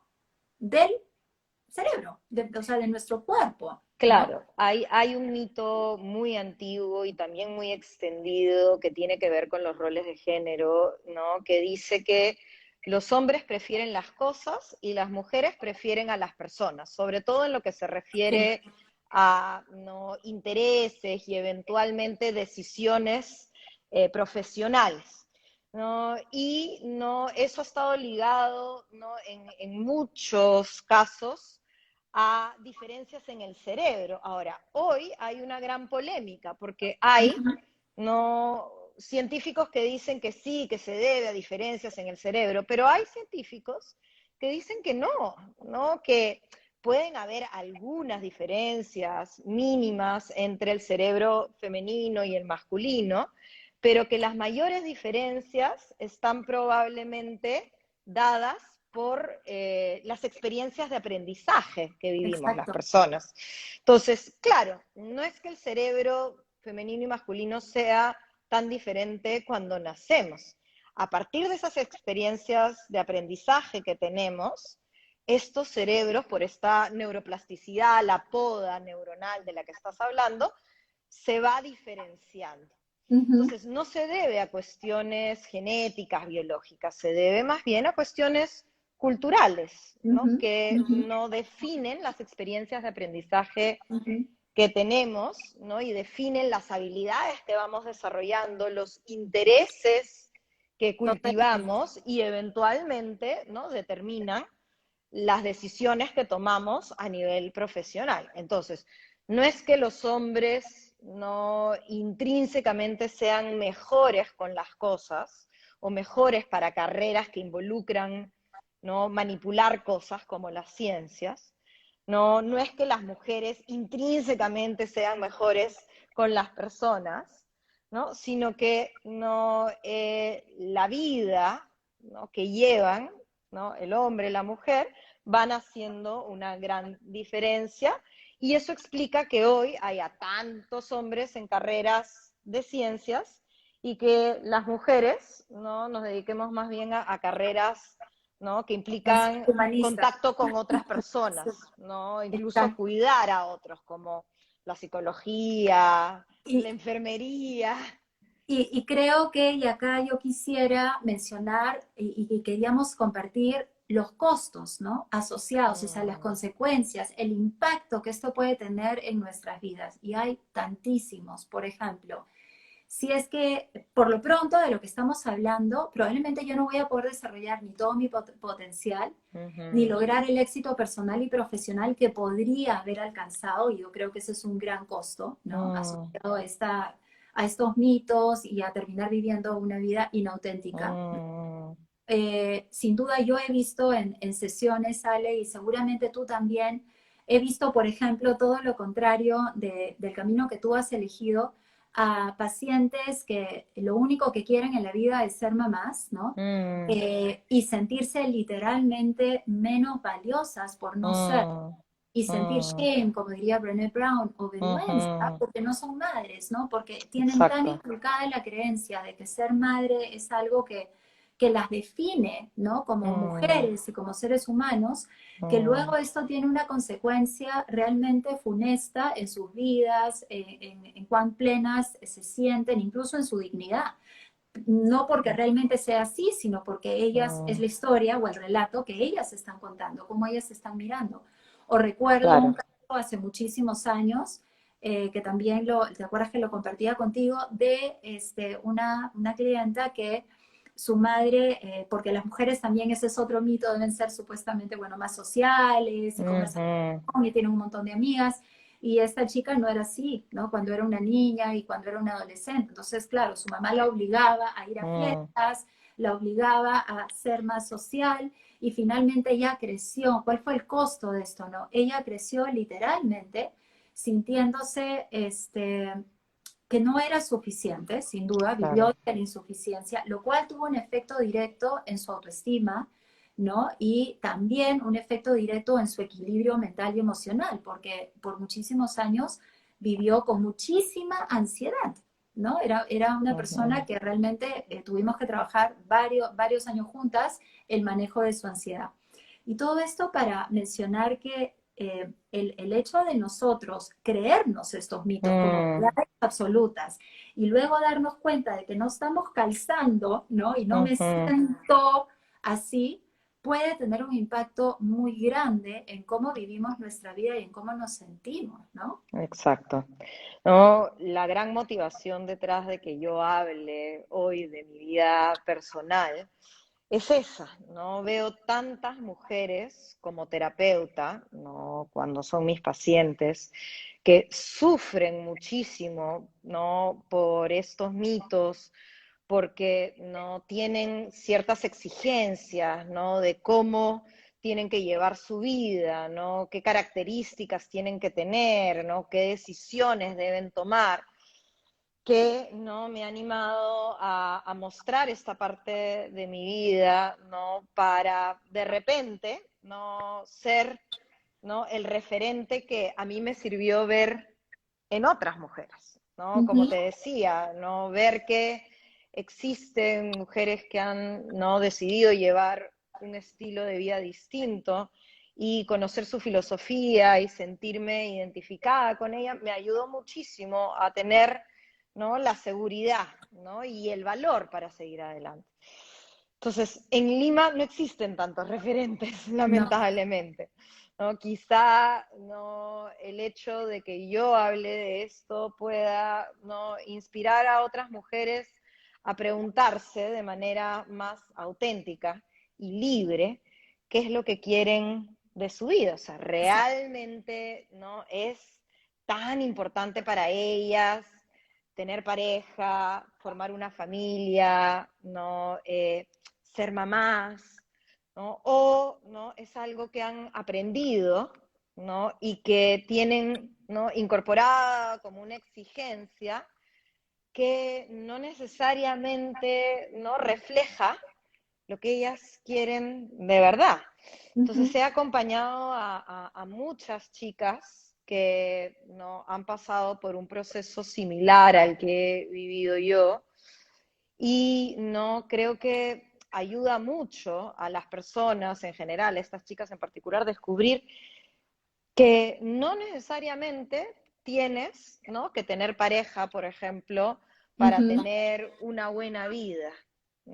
del cerebro, o sea, de nuestro cuerpo, ¿no? Claro, hay un mito muy antiguo y también muy extendido que tiene que ver con los roles de género, ¿no? Que dice que los hombres prefieren las cosas y las mujeres prefieren a las personas, sobre todo en lo que se Sí, refiere a, ¿no?, intereses y eventualmente decisiones profesionales, ¿no? Y no, eso ha estado ligado, ¿no?, en muchos casos a diferencias en el cerebro. Ahora, hoy hay una gran polémica porque hay, no, científicos que dicen que sí, que se debe a diferencias en el cerebro, pero hay científicos que dicen que no, ¿no? Que pueden haber algunas diferencias mínimas entre el cerebro femenino y el masculino, pero que las mayores diferencias están probablemente dadas por las experiencias de aprendizaje que vivimos las exacto. personas. Entonces, claro, no es que el cerebro femenino y masculino sea tan diferente cuando nacemos. A partir de esas experiencias de aprendizaje que tenemos, estos cerebros, por esta neuroplasticidad, la poda neuronal de la que estás hablando, se va diferenciando. Ujú. Entonces, no se debe a cuestiones genéticas, biológicas, se debe más bien a cuestiones culturales, ¿no?, Ujú. que Ujú. no definen las experiencias de aprendizaje Ujú. que tenemos, ¿no?, y definen las habilidades que vamos desarrollando, los intereses que Totalmente. cultivamos y eventualmente, ¿no?, determinan las decisiones que tomamos a nivel profesional. Entonces, no es que los hombres no intrínsecamente sean mejores con las cosas o mejores para carreras que involucran, ¿no?, manipular cosas como las ciencias. No, no es que las mujeres intrínsecamente sean mejores con las personas, ¿no?, sino que no, la vida, ¿no?, que llevan, ¿no?, el hombre y la mujer van haciendo una gran diferencia, y eso explica que hoy haya tantos hombres en carreras de ciencias y que las mujeres, ¿no?, nos dediquemos más bien a carreras, ¿no?, que Es implican humanista. contacto con otras Sí, personas, ¿no?, incluso exacto. cuidar a otros, como la psicología, la Y, enfermería. y creo que, y acá yo quisiera mencionar y queríamos compartir los costos, ¿no? Asociados, o sea, las Mm, consecuencias, el impacto que esto puede tener en nuestras vidas. Y hay tantísimos. Por ejemplo, si es que por lo pronto de lo que estamos hablando, probablemente yo no voy a poder desarrollar ni todo mi potencial, ni Ujú, lograr el éxito personal y profesional que podría haber alcanzado, y yo creo que ese es un gran costo, ¿no? mm, Asociado a estos mitos y a terminar viviendo una vida inauténtica. mm, Sin duda yo he visto en sesiones, Ale, y seguramente tú también, he visto, por ejemplo, todo lo contrario del camino que tú has elegido a pacientes que lo único que quieren en la vida es ser mamás, ¿no? mm, Y sentirse literalmente menos valiosas por no ser. mm, Y sentir mm, shame, como diría Brené Brown, o vergüenza, ujú. porque no son madres, ¿no? Porque tienen tan Exacto. inculcada la creencia de que ser madre es algo que las define, ¿no? Como Mm, mujeres y como seres humanos, que mm, luego esto tiene una consecuencia realmente funesta en sus vidas, en cuán plenas se sienten, incluso en su dignidad. No porque realmente sea así, sino porque ellas, es mm, la historia o el relato que ellas están contando, cómo ellas se están mirando. O recuerdo un claro. caso hace muchísimos años, que también ¿te acuerdas que lo compartía contigo? De una clienta que su madre, porque las mujeres también, ese es otro mito, deben ser supuestamente, bueno, más sociales y conversación Ujú, y tienen un montón de amigas. Y esta chica no era así, ¿no? Cuando era una niña y cuando era una adolescente. Entonces, claro, su mamá la obligaba a ir a mm, fiestas, la obligaba a ser más social y finalmente ella creció. ¿Cuál fue el costo de esto, no? Ella creció literalmente sintiéndose que no era suficiente, sin duda, vivió claro. de la insuficiencia, lo cual tuvo un efecto directo en su autoestima, ¿no? Y también un efecto directo en su equilibrio mental y emocional, porque por muchísimos años vivió con muchísima ansiedad, ¿no? Era una persona Ujú, que realmente tuvimos que trabajar varios años juntas el manejo de su ansiedad. Y todo esto para mencionar que el hecho de nosotros creernos estos mitos como mm, verdades absolutas y luego darnos cuenta de que no estamos calzando, ¿no? Y no me ujú. siento así, puede tener un impacto muy grande en cómo vivimos nuestra vida y en cómo nos sentimos, ¿no? Exacto. No, la gran motivación detrás de que yo hable hoy de mi vida personal es esa, ¿no? Veo tantas mujeres como terapeuta, ¿no? Cuando son mis pacientes, que sufren muchísimo, ¿no? Por estos mitos, porque no tienen ciertas exigencias, ¿no? De cómo tienen que llevar su vida, ¿no? Qué características tienen que tener, ¿no? Qué decisiones deben tomar, que no me ha animado a mostrar esta parte de mi vida, ¿no? Para de repente no ser, ¿no? El referente que a mí me sirvió ver en otras mujeres, ¿no? Como Ujú. te decía, ¿no? Ver que existen mujeres que han, ¿no? decidido llevar un estilo de vida distinto y conocer su filosofía y sentirme identificada con ella me ayudó muchísimo a tener, ¿no? la seguridad, ¿no? y el valor para seguir adelante. Entonces, en Lima no existen tantos referentes, No, lamentablemente. ¿No? Quizá no, el hecho de que yo hable de esto pueda ¿no? inspirar a otras mujeres a preguntarse de manera más auténtica y libre qué es lo que quieren de su vida. O sea, realmente no es tan importante para ellas tener pareja, formar una familia, ¿no? Ser mamás, ¿no? O ¿no? es algo que han aprendido, ¿no? y que tienen ¿no? incorporada como una exigencia que no necesariamente ¿no? refleja lo que ellas quieren de verdad. Entonces ujú. he acompañado a muchas chicas que ¿no? han pasado por un proceso similar al que he vivido yo y no creo que ayuda mucho a las personas en general, a estas chicas en particular, descubrir que no necesariamente tienes ¿no? que tener pareja, por ejemplo, para Ujú, tener una buena vida,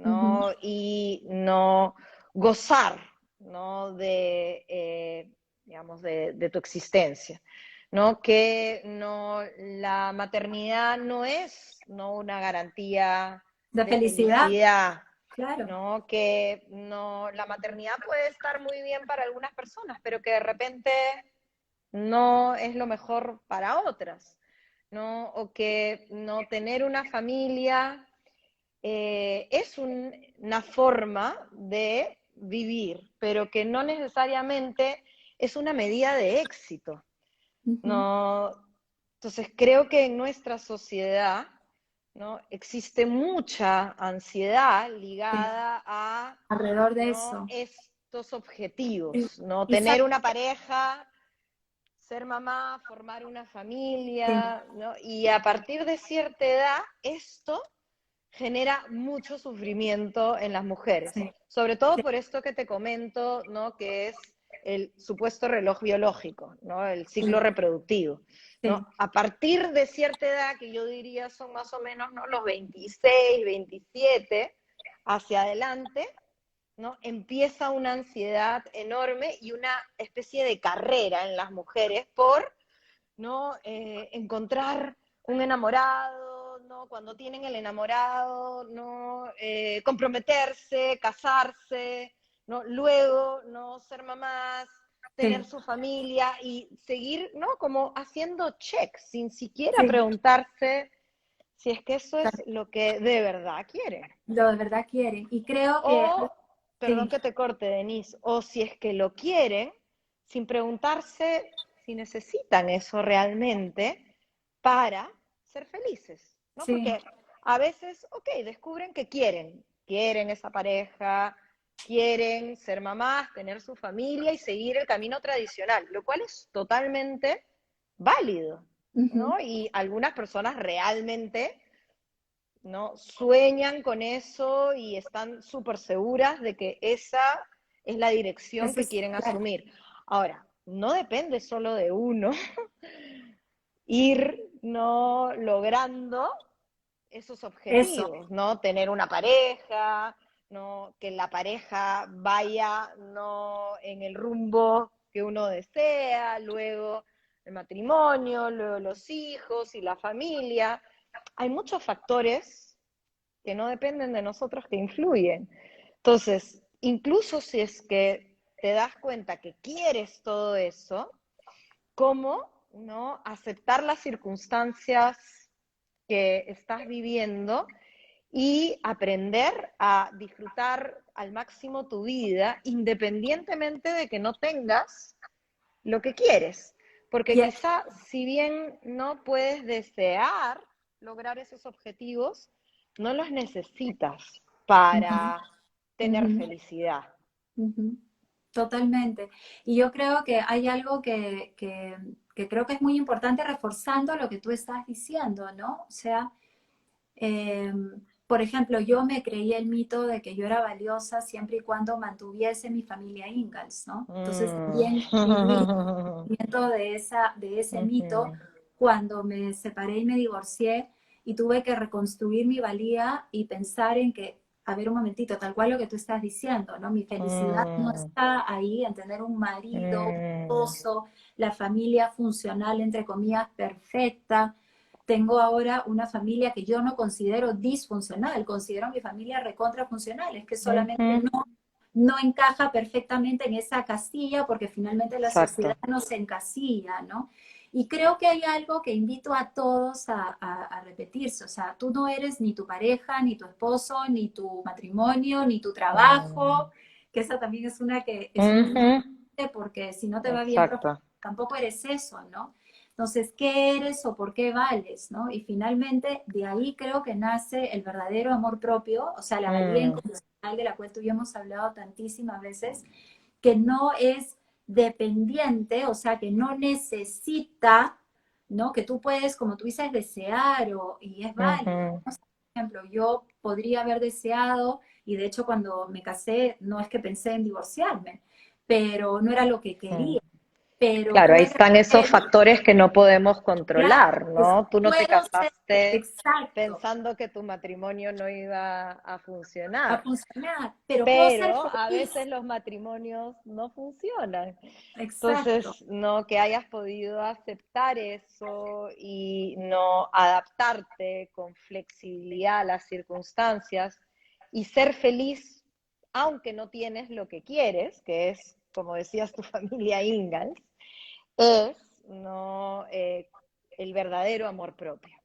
ujú. ¿no? Y no gozar, ¿no? De, digamos, de tu existencia. ¿no? Que no, la maternidad no es, ¿no?, una garantía De de felicidad, felicidad, claro. ¿no? Que no, la maternidad puede estar muy bien para algunas personas, pero que de repente no es lo mejor para otras, ¿no? O que no tener una familia es una forma de vivir, pero que no necesariamente es una medida de éxito, Ujú. ¿no? Entonces creo que en nuestra sociedad, ¿no?, existe mucha ansiedad Sí, ligada a, alrededor de ¿no?, eso. estos Y, objetivos, ¿no? y Tener sabes una que, pareja, ser mamá, formar una sí, familia, ¿no? Y a partir de cierta edad, esto genera mucho sufrimiento en las mujeres, sí, sobre todo sí, por esto que te comento, ¿no?, que es el supuesto reloj biológico, ¿no?, el ciclo sí, reproductivo, ¿no? sí, A partir de cierta edad, que yo diría son más o menos, ¿no?, los 26, 27 hacia adelante, ¿no?, empieza una ansiedad enorme y una especie de carrera en las mujeres por, ¿no?, encontrar un enamorado, ¿no?, cuando tienen el enamorado, ¿no?, comprometerse, casarse, ¿no?, luego, ¿no?, ser mamás, tener sí, su familia y seguir, ¿no?, como haciendo check, sin siquiera sí, preguntarse si es que eso es claro, lo que de verdad quieren. lo de verdad quieren. Y creo que, O, perdón sí, que te corte, Denise, o si es que lo quieren, sin preguntarse si necesitan eso realmente para ser felices, ¿no? sí, Porque a veces, ok, descubren que quieren esa pareja, quieren ser mamás, tener su familia y seguir el camino tradicional, lo cual es totalmente válido, ujú, ¿no? Y algunas personas realmente, ¿no?, sueñan con eso y están súper seguras de que esa es la dirección ese que es, quieren claro, asumir. Ahora, no depende solo de uno ir, no, logrando esos eso, objetivos, ¿no? Tener una pareja, ¿no?, que la pareja vaya, no, en el rumbo que uno desea, luego el matrimonio, luego los hijos y la familia. Hay muchos factores que no dependen de nosotros que influyen. Entonces, incluso si es que te das cuenta que quieres todo eso, ¿cómo no aceptar las circunstancias que estás viviendo y aprender a disfrutar al máximo tu vida, independientemente de que no tengas lo que quieres? Porque y, quizá, si bien no puedes desear lograr esos objetivos, no los necesitas ujú, para tener ujú, felicidad. ujú, totalmente. Y yo creo que hay algo que creo que es muy importante reforzando lo que tú estás diciendo, ¿no? O sea, por ejemplo, yo me creí el mito de que yo era valiosa siempre y cuando mantuviese mi familia Ingalls, ¿no? Entonces Mm. también viví dentro de ese mito Ujú. cuando me separé y me divorcié y tuve que reconstruir mi valía y pensar en que, a ver un momentito, tal cual lo que tú estás diciendo, ¿no? Mi felicidad no Mm. está ahí en tener un marido, un Mm. esposo, la familia funcional, entre comillas, perfecta. Tengo ahora una familia que yo no considero disfuncional, considero mi familia recontra funcional, es que solamente Ujú. no encaja perfectamente en esa casilla porque finalmente la sociedad Exacto. nos encasilla, ¿no? Y creo que hay algo que invito a todos a repetirse, o sea, tú no eres ni tu pareja, ni tu esposo, ni tu matrimonio, ni tu Mm. trabajo, que esa también es una que es muy Ujú. importante porque si no te va bien, Exacto. tampoco eres eso, ¿no? Entonces, ¿qué eres o por qué vales, no? Y finalmente, de ahí creo que nace el verdadero amor propio, o sea, la valía Mm. incondicional de la cual tú y yo hemos hablado tantísimas veces, que no es dependiente, o sea, que no necesita, ¿no? Que tú puedes, como tú dices, desear y es válido. Ujú. ¿No? O sea, por ejemplo, yo podría haber deseado, y de hecho cuando me casé, no es que pensé en divorciarme, pero no era lo que Mm. quería, pero Claro, ahí puede están esos ser, factores que no podemos claro, controlar, ¿no? Tú no te puedo ser, casaste exacto, pensando que tu matrimonio no iba a a funcionar, funcionar, pero puedo ser pero a feliz, veces los matrimonios no funcionan. exacto, Entonces, no, que hayas podido aceptar eso y no adaptarte con flexibilidad a las circunstancias y ser feliz aunque no tienes lo que quieres, que es, como decías, tu familia Ingalls, es no el verdadero amor propio.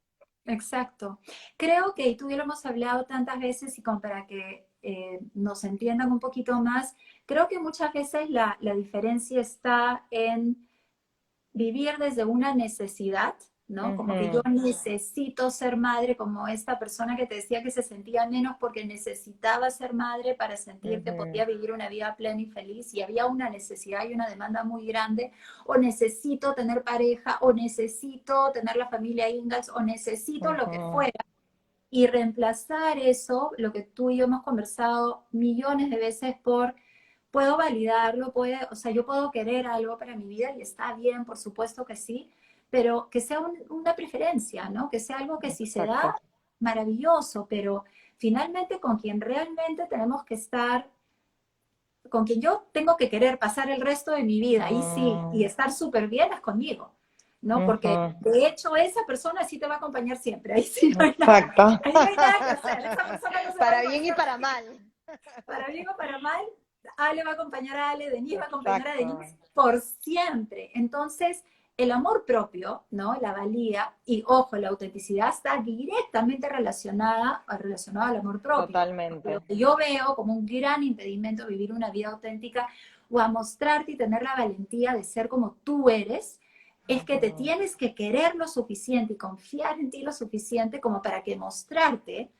exacto. Creo que, y tú y yo lo hemos hablado tantas veces y como para que nos entiendan un poquito más, creo que muchas veces la diferencia está en vivir desde una necesidad, ¿no? Como que yo Ujú, necesito ser madre, como esta persona que te decía que se sentía menos porque necesitaba ser madre para sentir que ujú, podía vivir una vida plena y feliz, y había una necesidad y una demanda muy grande, o necesito tener pareja, o necesito tener la familia Ingalls, o necesito lo que ujú. fuera. Y reemplazar eso, lo que tú y yo hemos conversado millones de veces por puedo validarlo, o sea, yo puedo querer algo para mi vida y está bien, por supuesto que sí, pero que sea una preferencia, ¿no? Que sea algo que si se da, Exacto. maravilloso, pero finalmente con quien realmente tenemos que estar, con quien yo tengo que querer pasar el resto de mi vida, y sí, y Mm, estar súper bien es conmigo, ¿no? Porque ujú. de hecho esa persona sí te va a acompañar siempre, ahí sí no hay nada, Exacto. ahí no hay nada que hacer, esa persona no se va a Para bien y divorciar de para ti, mal. para bien o para mal, Ale va a acompañar a Ale, Denise va a acompañar a Exacto. Denise por siempre. Entonces, el amor propio, ¿no? La valía y, ojo, la autenticidad está directamente relacionada al amor propio. Porque lo Totalmente. que yo veo como un gran impedimento a vivir una vida auténtica o a mostrarte y tener la valentía de ser como tú eres, es que te Ujú. tienes que querer lo suficiente y confiar en ti lo suficiente como para que mostrarte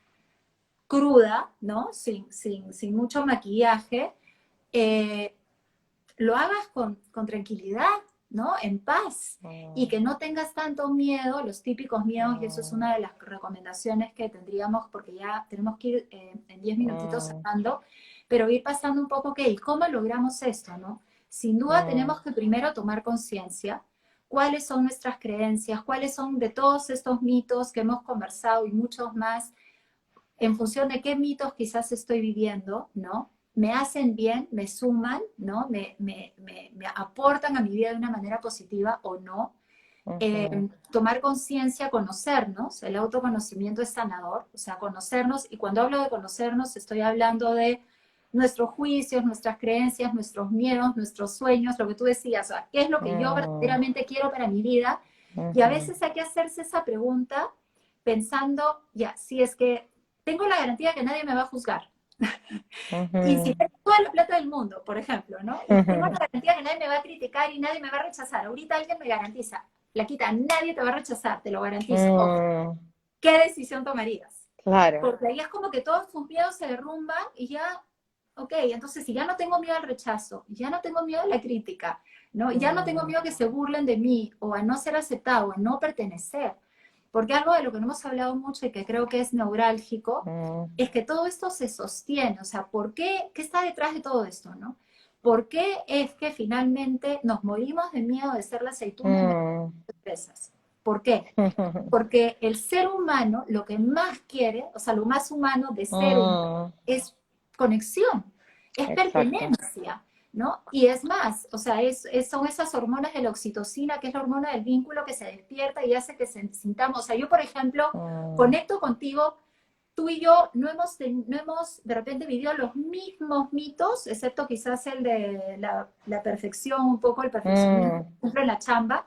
cruda, ¿no? Sin mucho maquillaje, eh, lo hagas con tranquilidad, ¿no? En paz. Y Mm, que no tengas tanto miedo, los típicos miedos, y eso es mm, una de las recomendaciones que tendríamos, porque ya tenemos que ir en 10 minutitos mm, cerrando, pero ir pasando un poco, ok, ¿cómo logramos esto, no? Sin duda mm, tenemos que primero tomar conciencia cuáles son nuestras creencias, cuáles son de todos estos mitos que hemos conversado y muchos más, en función de qué mitos quizás estoy viviendo, ¿no? Me hacen bien, me suman, ¿no? Me aportan a mi vida de una manera positiva o no. ujú. Tomar conciencia, conocernos, el autoconocimiento es sanador, o sea, conocernos, y cuando hablo de conocernos estoy hablando de nuestros juicios, nuestras creencias, nuestros miedos, nuestros sueños, lo que tú decías, o sea, ¿qué es lo que yo Mm, verdaderamente quiero para mi vida? Y a ujú, veces hay que hacerse esa pregunta pensando, ya, si es que tengo la garantía que nadie me va a juzgar, y si ujú, tengo toda la plata del mundo, por ejemplo, ¿no? Y tengo la garantía que nadie me va a criticar y nadie me va a rechazar. Ahorita alguien me garantiza, Plaquita, nadie te va a rechazar, te lo garantizo. Ojo, mm, ¿qué decisión tomarías? claro. Porque ahí es como que todos tus miedos se derrumban y ya, ok, entonces si ya no tengo miedo al rechazo, ya no tengo miedo a la crítica, ¿no? Ya no tengo Mm, miedo a que se burlen de mí o a no ser aceptado, a no pertenecer. Porque algo de lo que no hemos hablado mucho y que creo que es neurálgico mm, es que todo esto se sostiene. O sea, ¿por qué? ¿Qué está detrás de todo esto, no? ¿Por qué es que finalmente nos morimos de miedo de ser la aceituna en medio mm, de las empresas? ¿Por qué? Porque el ser humano lo que más quiere, o sea, lo más humano de ser humano mm, es conexión, es exacto. pertenencia, ¿no? Y es más, o sea, son esas hormonas de la oxitocina, que es la hormona del vínculo que se despierta y hace que sintamos, o sea, yo, por ejemplo, Mm, conecto contigo, tú y yo no hemos de repente vivido los mismos mitos, excepto quizás el de la perfección, un poco el perfeccionismo, mm, por ejemplo, en la chamba,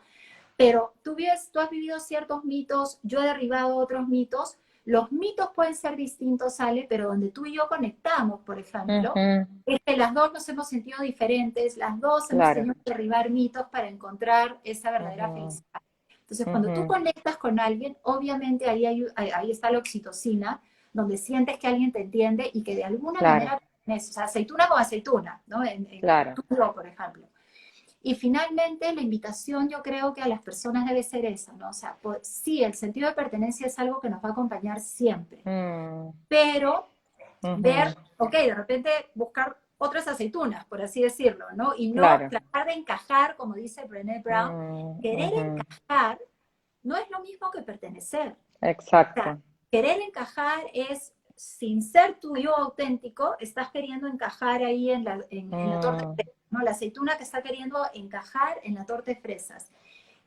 pero tú has vivido ciertos mitos, yo he derribado otros mitos. Los mitos pueden ser distintos, Ale, pero donde tú y yo conectamos, por ejemplo, ujú, es que las dos nos hemos sentido diferentes, las dos hemos claro. tenido que derribar mitos para encontrar esa verdadera Ujú, felicidad. Entonces, cuando tú ujú, conectas con alguien, obviamente ahí está la oxitocina, donde sientes que alguien te entiende y que de alguna claro, manera, o sea, aceituna con aceituna, ¿no? claro. Tú y yo, por ejemplo. Y finalmente, la invitación yo creo que a las personas debe ser esa, ¿no? O sea, pues, sí, el sentido de pertenencia es algo que nos va a acompañar siempre, Mm, pero ver, ujú, ok, de repente buscar otras aceitunas, por así decirlo, ¿no? Y no claro. tratar de encajar, como dice Brené Brown, querer Ujú. encajar no es lo mismo que pertenecer. O sea, Exacto. querer encajar es, sin ser tu yo auténtico, estás queriendo encajar ahí en la torta de Mm, fresas, ¿no? La aceituna que está queriendo encajar en la torta de fresas.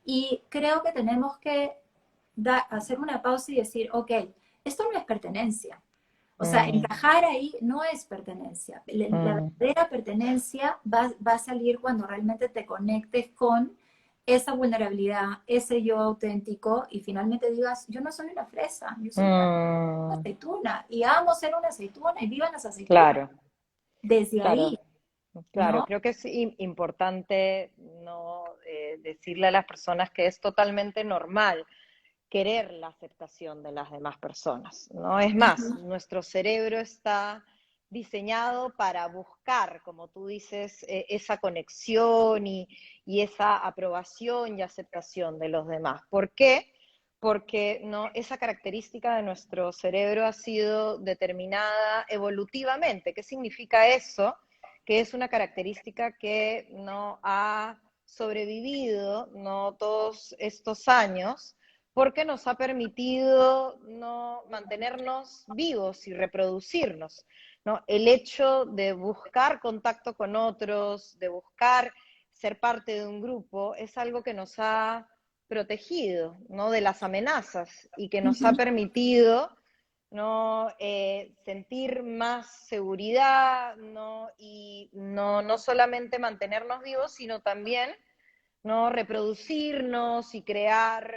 Y creo que tenemos que hacer una pausa y decir, ok, esto no es pertenencia. O sea, mm, encajar ahí no es pertenencia. La mm. verdadera pertenencia va a salir cuando realmente te conectes con esa vulnerabilidad, ese yo auténtico y finalmente digas, yo no soy una fresa, yo soy una Mm, aceituna y amo ser una aceituna y vivan las aceitunas. claro, Desde claro, ahí, claro. ¿no? Creo que es importante no decirle a las personas que es totalmente normal querer la aceptación de las demás personas, ¿no? Es más, Ujú, nuestro cerebro está diseñado para buscar, como tú dices, esa conexión y esa aprobación y aceptación de los demás. ¿Por qué? Porque no, esa característica de nuestro cerebro ha sido determinada evolutivamente. ¿Qué significa eso? Que es una característica que no ha sobrevivido no todos estos años porque nos ha permitido no mantenernos vivos y reproducirnos, ¿no? El hecho de buscar contacto con otros, de buscar ser parte de un grupo, es algo que nos ha protegido, ¿no? De las amenazas y que nos ha ujú, permitido ¿no? Sentir más seguridad, ¿no? Y no solamente mantenernos vivos, sino también ¿no? Reproducirnos y crear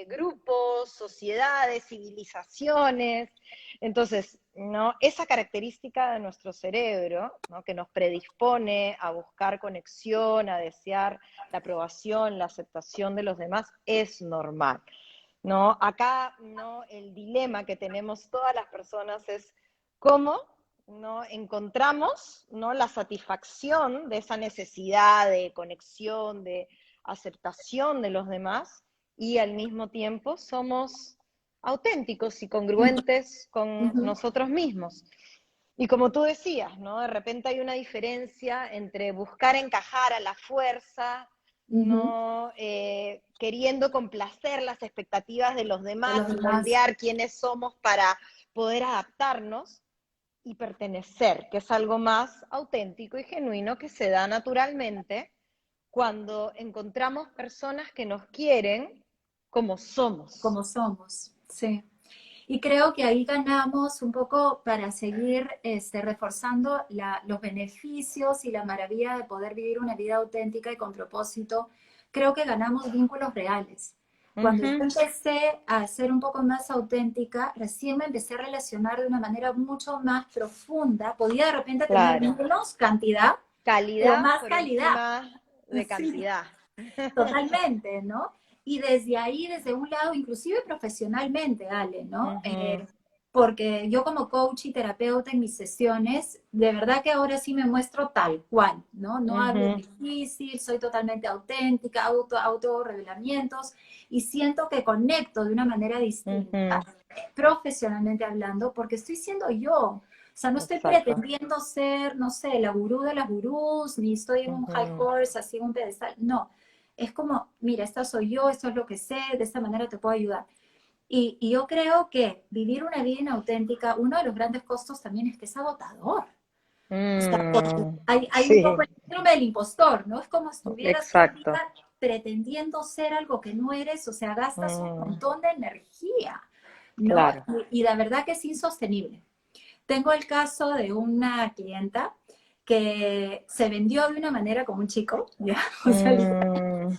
grupos, sociedades, civilizaciones. Entonces, ¿no? Esa característica de nuestro cerebro, ¿no? Que nos predispone a buscar conexión, a desear la aprobación, la aceptación de los demás, es normal. ¿No? Acá ¿no? El dilema que tenemos todas las personas es cómo ¿no? encontramos ¿no? la satisfacción de esa necesidad de conexión, de aceptación de los demás y al mismo tiempo somos auténticos y congruentes con ujú, nosotros mismos. Y como tú decías, ¿no? De repente hay una diferencia entre buscar encajar a la fuerza, ujú. no queriendo complacer las expectativas de los De los demás y demás. moldear quiénes somos para poder adaptarnos y pertenecer, que es algo más auténtico y genuino que se da naturalmente cuando encontramos personas que nos quieren como somos. Como somos, sí. Y creo que ahí ganamos un poco para seguir reforzando los beneficios y la maravilla de poder vivir una vida auténtica y con propósito. Creo que ganamos vínculos reales. Cuando yo Ujú, empecé a ser un poco más auténtica, recién me empecé a relacionar de una manera mucho más profunda. Podía de repente tener claro. menos cantidad, pero Calidad más por calidad. encima de Sí, cantidad. totalmente, ¿no? Y desde ahí, desde un lado, inclusive profesionalmente, Ale, ¿no? Ujú, Porque yo como coach y terapeuta en mis sesiones, de verdad que ahora sí me muestro tal cual, ¿no? No hablo ujú, difícil, soy totalmente auténtica, auto revelamientos y siento que conecto de una manera distinta, ujú. profesionalmente hablando, porque estoy siendo yo. O sea, no estoy Exacto. pretendiendo ser, no sé, la gurú de las gurús, ni estoy en un high Ujú, horse, así en un pedestal. No, es como, mira, esta soy yo, esto es lo que sé, de esta manera te puedo ayudar. Y yo creo que vivir una vida inauténtica, uno de los grandes costos también es que es agotador. O sea, porque mm, hay un poco sí, el síndrome del impostor, ¿no? Es como si estuvieras todo el exacto. día pretendiendo ser algo que no eres, o sea, gastas un Mm, montón de energía, ¿no? claro. Y la verdad que es insostenible. Tengo el caso de una clienta que se vendió de una manera como un chico, ¿ya? O sea, Mm,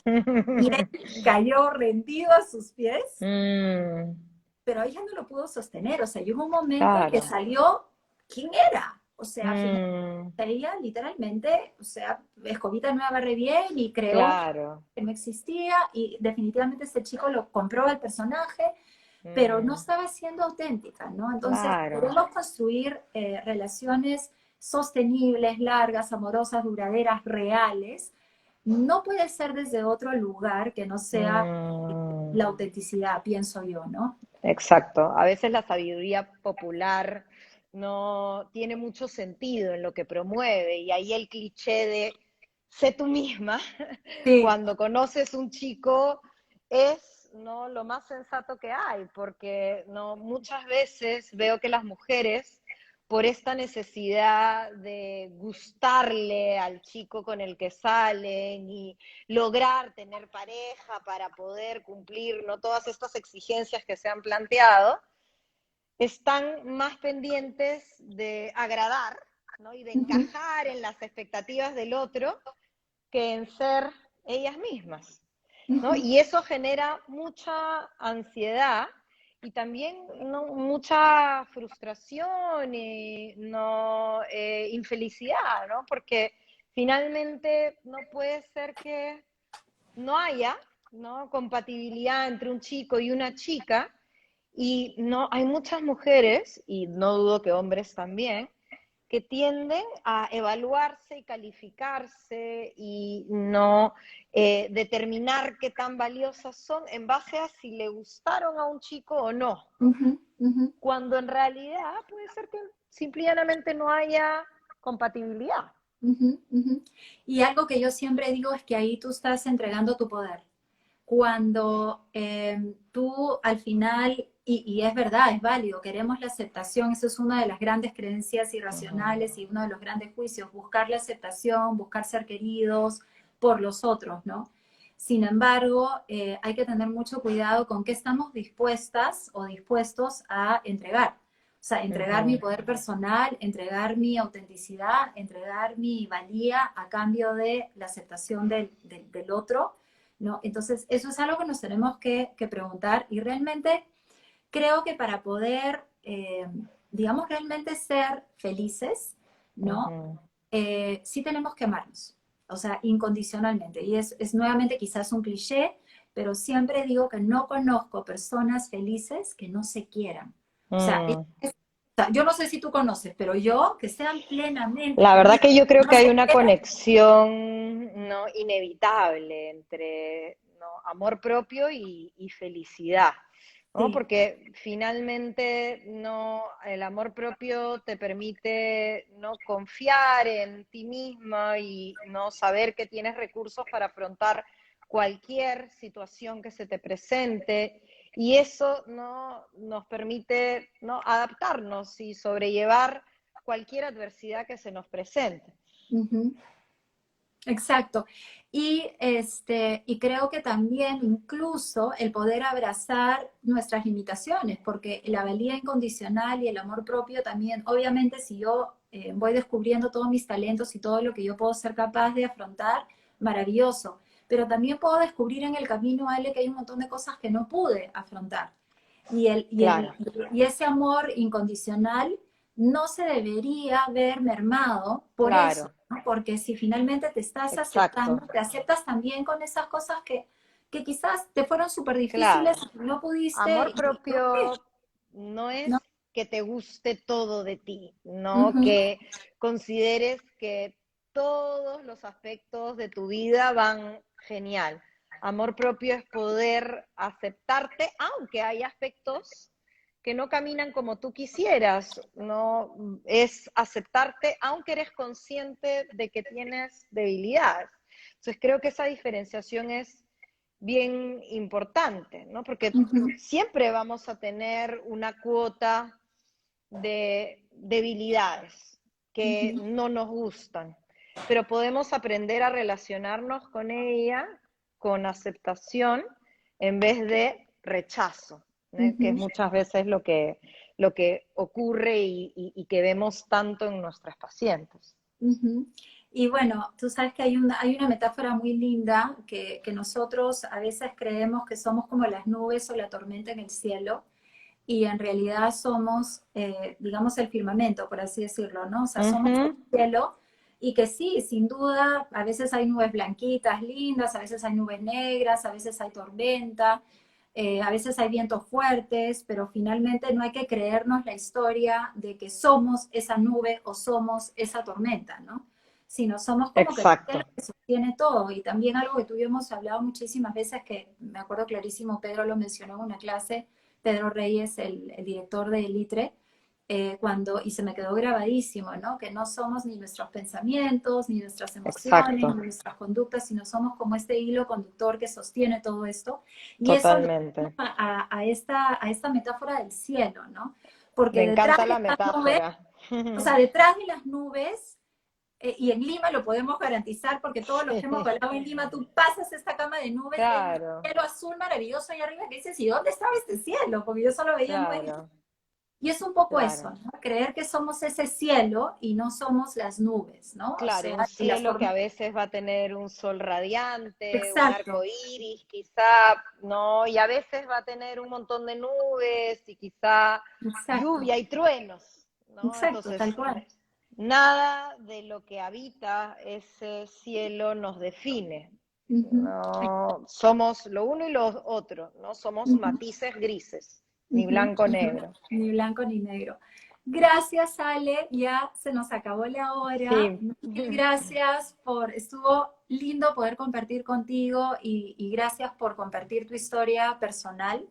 y él cayó rendido a sus pies, mm, pero ella no lo pudo sostener. O sea, llegó un momento en que claro. salió quién era. O sea, finalmente Mm, ella literalmente, o sea, escobita no agarré bien y creó claro. que no existía y definitivamente este chico lo compró al personaje, pero no Mm, estaba siendo auténtica, ¿no? Entonces, claro. podemos construir relaciones sostenibles, largas, amorosas, duraderas, reales. No puede ser desde otro lugar que no sea Mm, la autenticidad, pienso yo, ¿no? exacto. A veces la sabiduría popular no tiene mucho sentido en lo que promueve. Y ahí el cliché de sé tú misma, Sí. cuando conoces un chico, es no lo más sensato que hay, porque no muchas veces veo que las mujeres, por esta necesidad de gustarle al chico con el que salen y lograr tener pareja para poder cumplir no todas estas exigencias que se han planteado, están más pendientes de agradar, ¿no? Y de Ujú, encajar en las expectativas del otro que en ser ellas mismas, ¿no? ujú, Y eso genera mucha ansiedad y también, ¿no?, mucha frustración y no, infelicidad, ¿no? Porque finalmente no puede ser que no haya, ¿no?, compatibilidad entre un chico y una chica, y no hay muchas mujeres, y no dudo que hombres también, que tienden a evaluarse y calificarse y no determinar qué tan valiosas son en base a si le gustaron a un chico o no, ujú, ujú, cuando en realidad puede ser que simplemente no haya compatibilidad. ujú, ujú. Y algo que yo siempre digo es que ahí tú estás entregando tu poder. Cuando tú al final, y es verdad, es válido, queremos la aceptación, eso es una de las grandes creencias Ujú. irracionales y uno de los grandes juicios, buscar la aceptación, buscar ser queridos por los otros, ¿no? Sin embargo, hay que tener mucho cuidado con qué estamos dispuestas o dispuestos a entregar. O sea, entregar mi Ujú. poder personal, entregar mi autenticidad, entregar mi valía a cambio de la aceptación del otro, ¿no? Entonces, eso es algo que nos tenemos que preguntar y realmente creo que para poder, digamos, realmente ser felices, ¿no? Ujú. Sí tenemos que amarnos, o sea, incondicionalmente. Y es nuevamente quizás un cliché, pero siempre digo que no conozco personas felices que no se quieran. O sea, Mm. o sea, yo no sé si tú conoces, pero yo, que sean plenamente La verdad felices, que yo que creo no que hay se una quieran. conexión, ¿no?, inevitable entre, ¿no?, amor propio y felicidad, ¿no? Sí. Porque finalmente, no, el amor propio te permite, no, confiar en ti misma y no saber que tienes recursos para afrontar cualquier situación que se te presente, y eso, no, nos permite, no, adaptarnos y sobrellevar cualquier adversidad que se nos presente. Ujú. Exacto. Y creo que también incluso el poder abrazar nuestras limitaciones, porque la valía incondicional y el amor propio también, obviamente si yo voy descubriendo todos mis talentos y todo lo que yo puedo ser capaz de afrontar, maravilloso. Pero también puedo descubrir en el camino, Ale, que hay un montón de cosas que no pude afrontar. Y, el, y, el, Claro, y ese amor incondicional no se debería ver mermado por eso, claro, ¿no? Porque si finalmente te estás aceptando, exacto, te aceptas también con esas cosas que quizás te fueron súper difíciles, claro. no pudiste, Amor y ok, propio no es ¿no? que te guste todo de ti, no Ujú, que consideres que todos los aspectos de tu vida van genial. Amor propio es poder aceptarte, aunque hay aspectos que no caminan como tú quisieras, no es aceptarte aunque eres consciente de que tienes debilidades. Entonces creo que esa diferenciación es bien importante, ¿no? Porque ujú, siempre vamos a tener una cuota de debilidades que ujú, no nos gustan, pero podemos aprender a relacionarnos con ella con aceptación en vez de rechazo, ¿eh?, que es ujú. muchas veces lo que ocurre y que vemos tanto en nuestras pacientes. Ujú. Y bueno, tú sabes que hay una metáfora muy linda que nosotros a veces creemos que somos como las nubes o la tormenta en el cielo y en realidad somos, digamos, el firmamento, por así decirlo, ¿no? O sea, somos el Ujú. cielo y que sí, sin duda, a veces hay nubes blanquitas, lindas, a veces hay nubes negras, a veces hay tormenta, a veces hay vientos fuertes, pero finalmente no hay que creernos la historia de que somos esa nube o somos esa tormenta, ¿no? Sino somos como que el cielo Exacto. que sostiene todo. Y también algo que tú y yo hemos hablado muchísimas veces, que me acuerdo clarísimo, Pedro lo mencionó en una clase, Pedro Reyes, el director de Litre, y se me quedó grabadísimo, ¿no? Que no somos ni nuestros pensamientos, ni nuestras emociones, ni Exacto, nuestras conductas, sino somos como este hilo conductor que sostiene todo esto. Y eso lo totalmente. a esta metáfora del cielo, ¿no? Me Porque detrás encanta de la estas nubes, metáfora. o sea, detrás de las nubes, y en Lima lo podemos garantizar porque todos los que hemos Sí, volado en Lima, tú pasas esta cama de nubes y hay un claro, cielo azul maravilloso ahí arriba que dices, ¿y dónde estaba este cielo? Porque yo solo veía nubes. claro, Y es un poco eso, claro. ¿no? Creer que somos ese cielo y no somos las nubes, ¿no? O Claro, sea, un y las cielo que a tormentas. veces va a tener un sol radiante, un Exacto, arco iris, quizá, ¿no? Y a veces va a tener un montón de nubes y quizá exacto, lluvia y truenos, ¿no? exacto, tal Entonces, cual. nada de lo que habita ese cielo nos define. Ujú, No somos lo uno y lo otro, no somos ujú, matices grises, ni ujú, blanco ujú. negro. Ni blanco ni negro. Gracias, Ale. Ya se nos acabó la hora. Sí. Mil gracias estuvo lindo poder compartir contigo y gracias por compartir tu historia personal.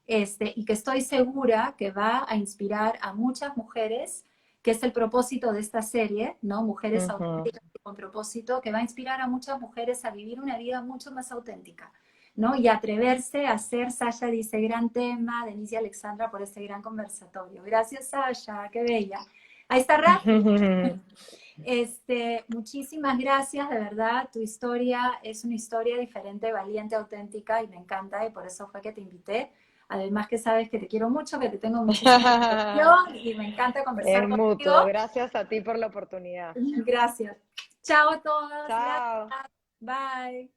Y que estoy segura que va a inspirar a muchas mujeres, que es el propósito de esta serie, ¿no? Mujeres Ujú. auténticas y con propósito, que va a inspirar a muchas mujeres a vivir una vida mucho más auténtica, ¿no? Y atreverse a hacer, Sasha dice, gran tema, Denise y Alexandra, por este gran conversatorio. Gracias, Sasha, qué bella. Ahí está Rafi. Muchísimas gracias, de verdad, tu historia es una historia diferente, valiente, auténtica y me encanta y por eso fue que te invité. Además que sabes que te quiero mucho, que te tengo muchísima admiración y me encanta Es conversar contigo. mutuo. Gracias a ti por la oportunidad. Gracias. Chao a todos, gracias. Chao. Bye.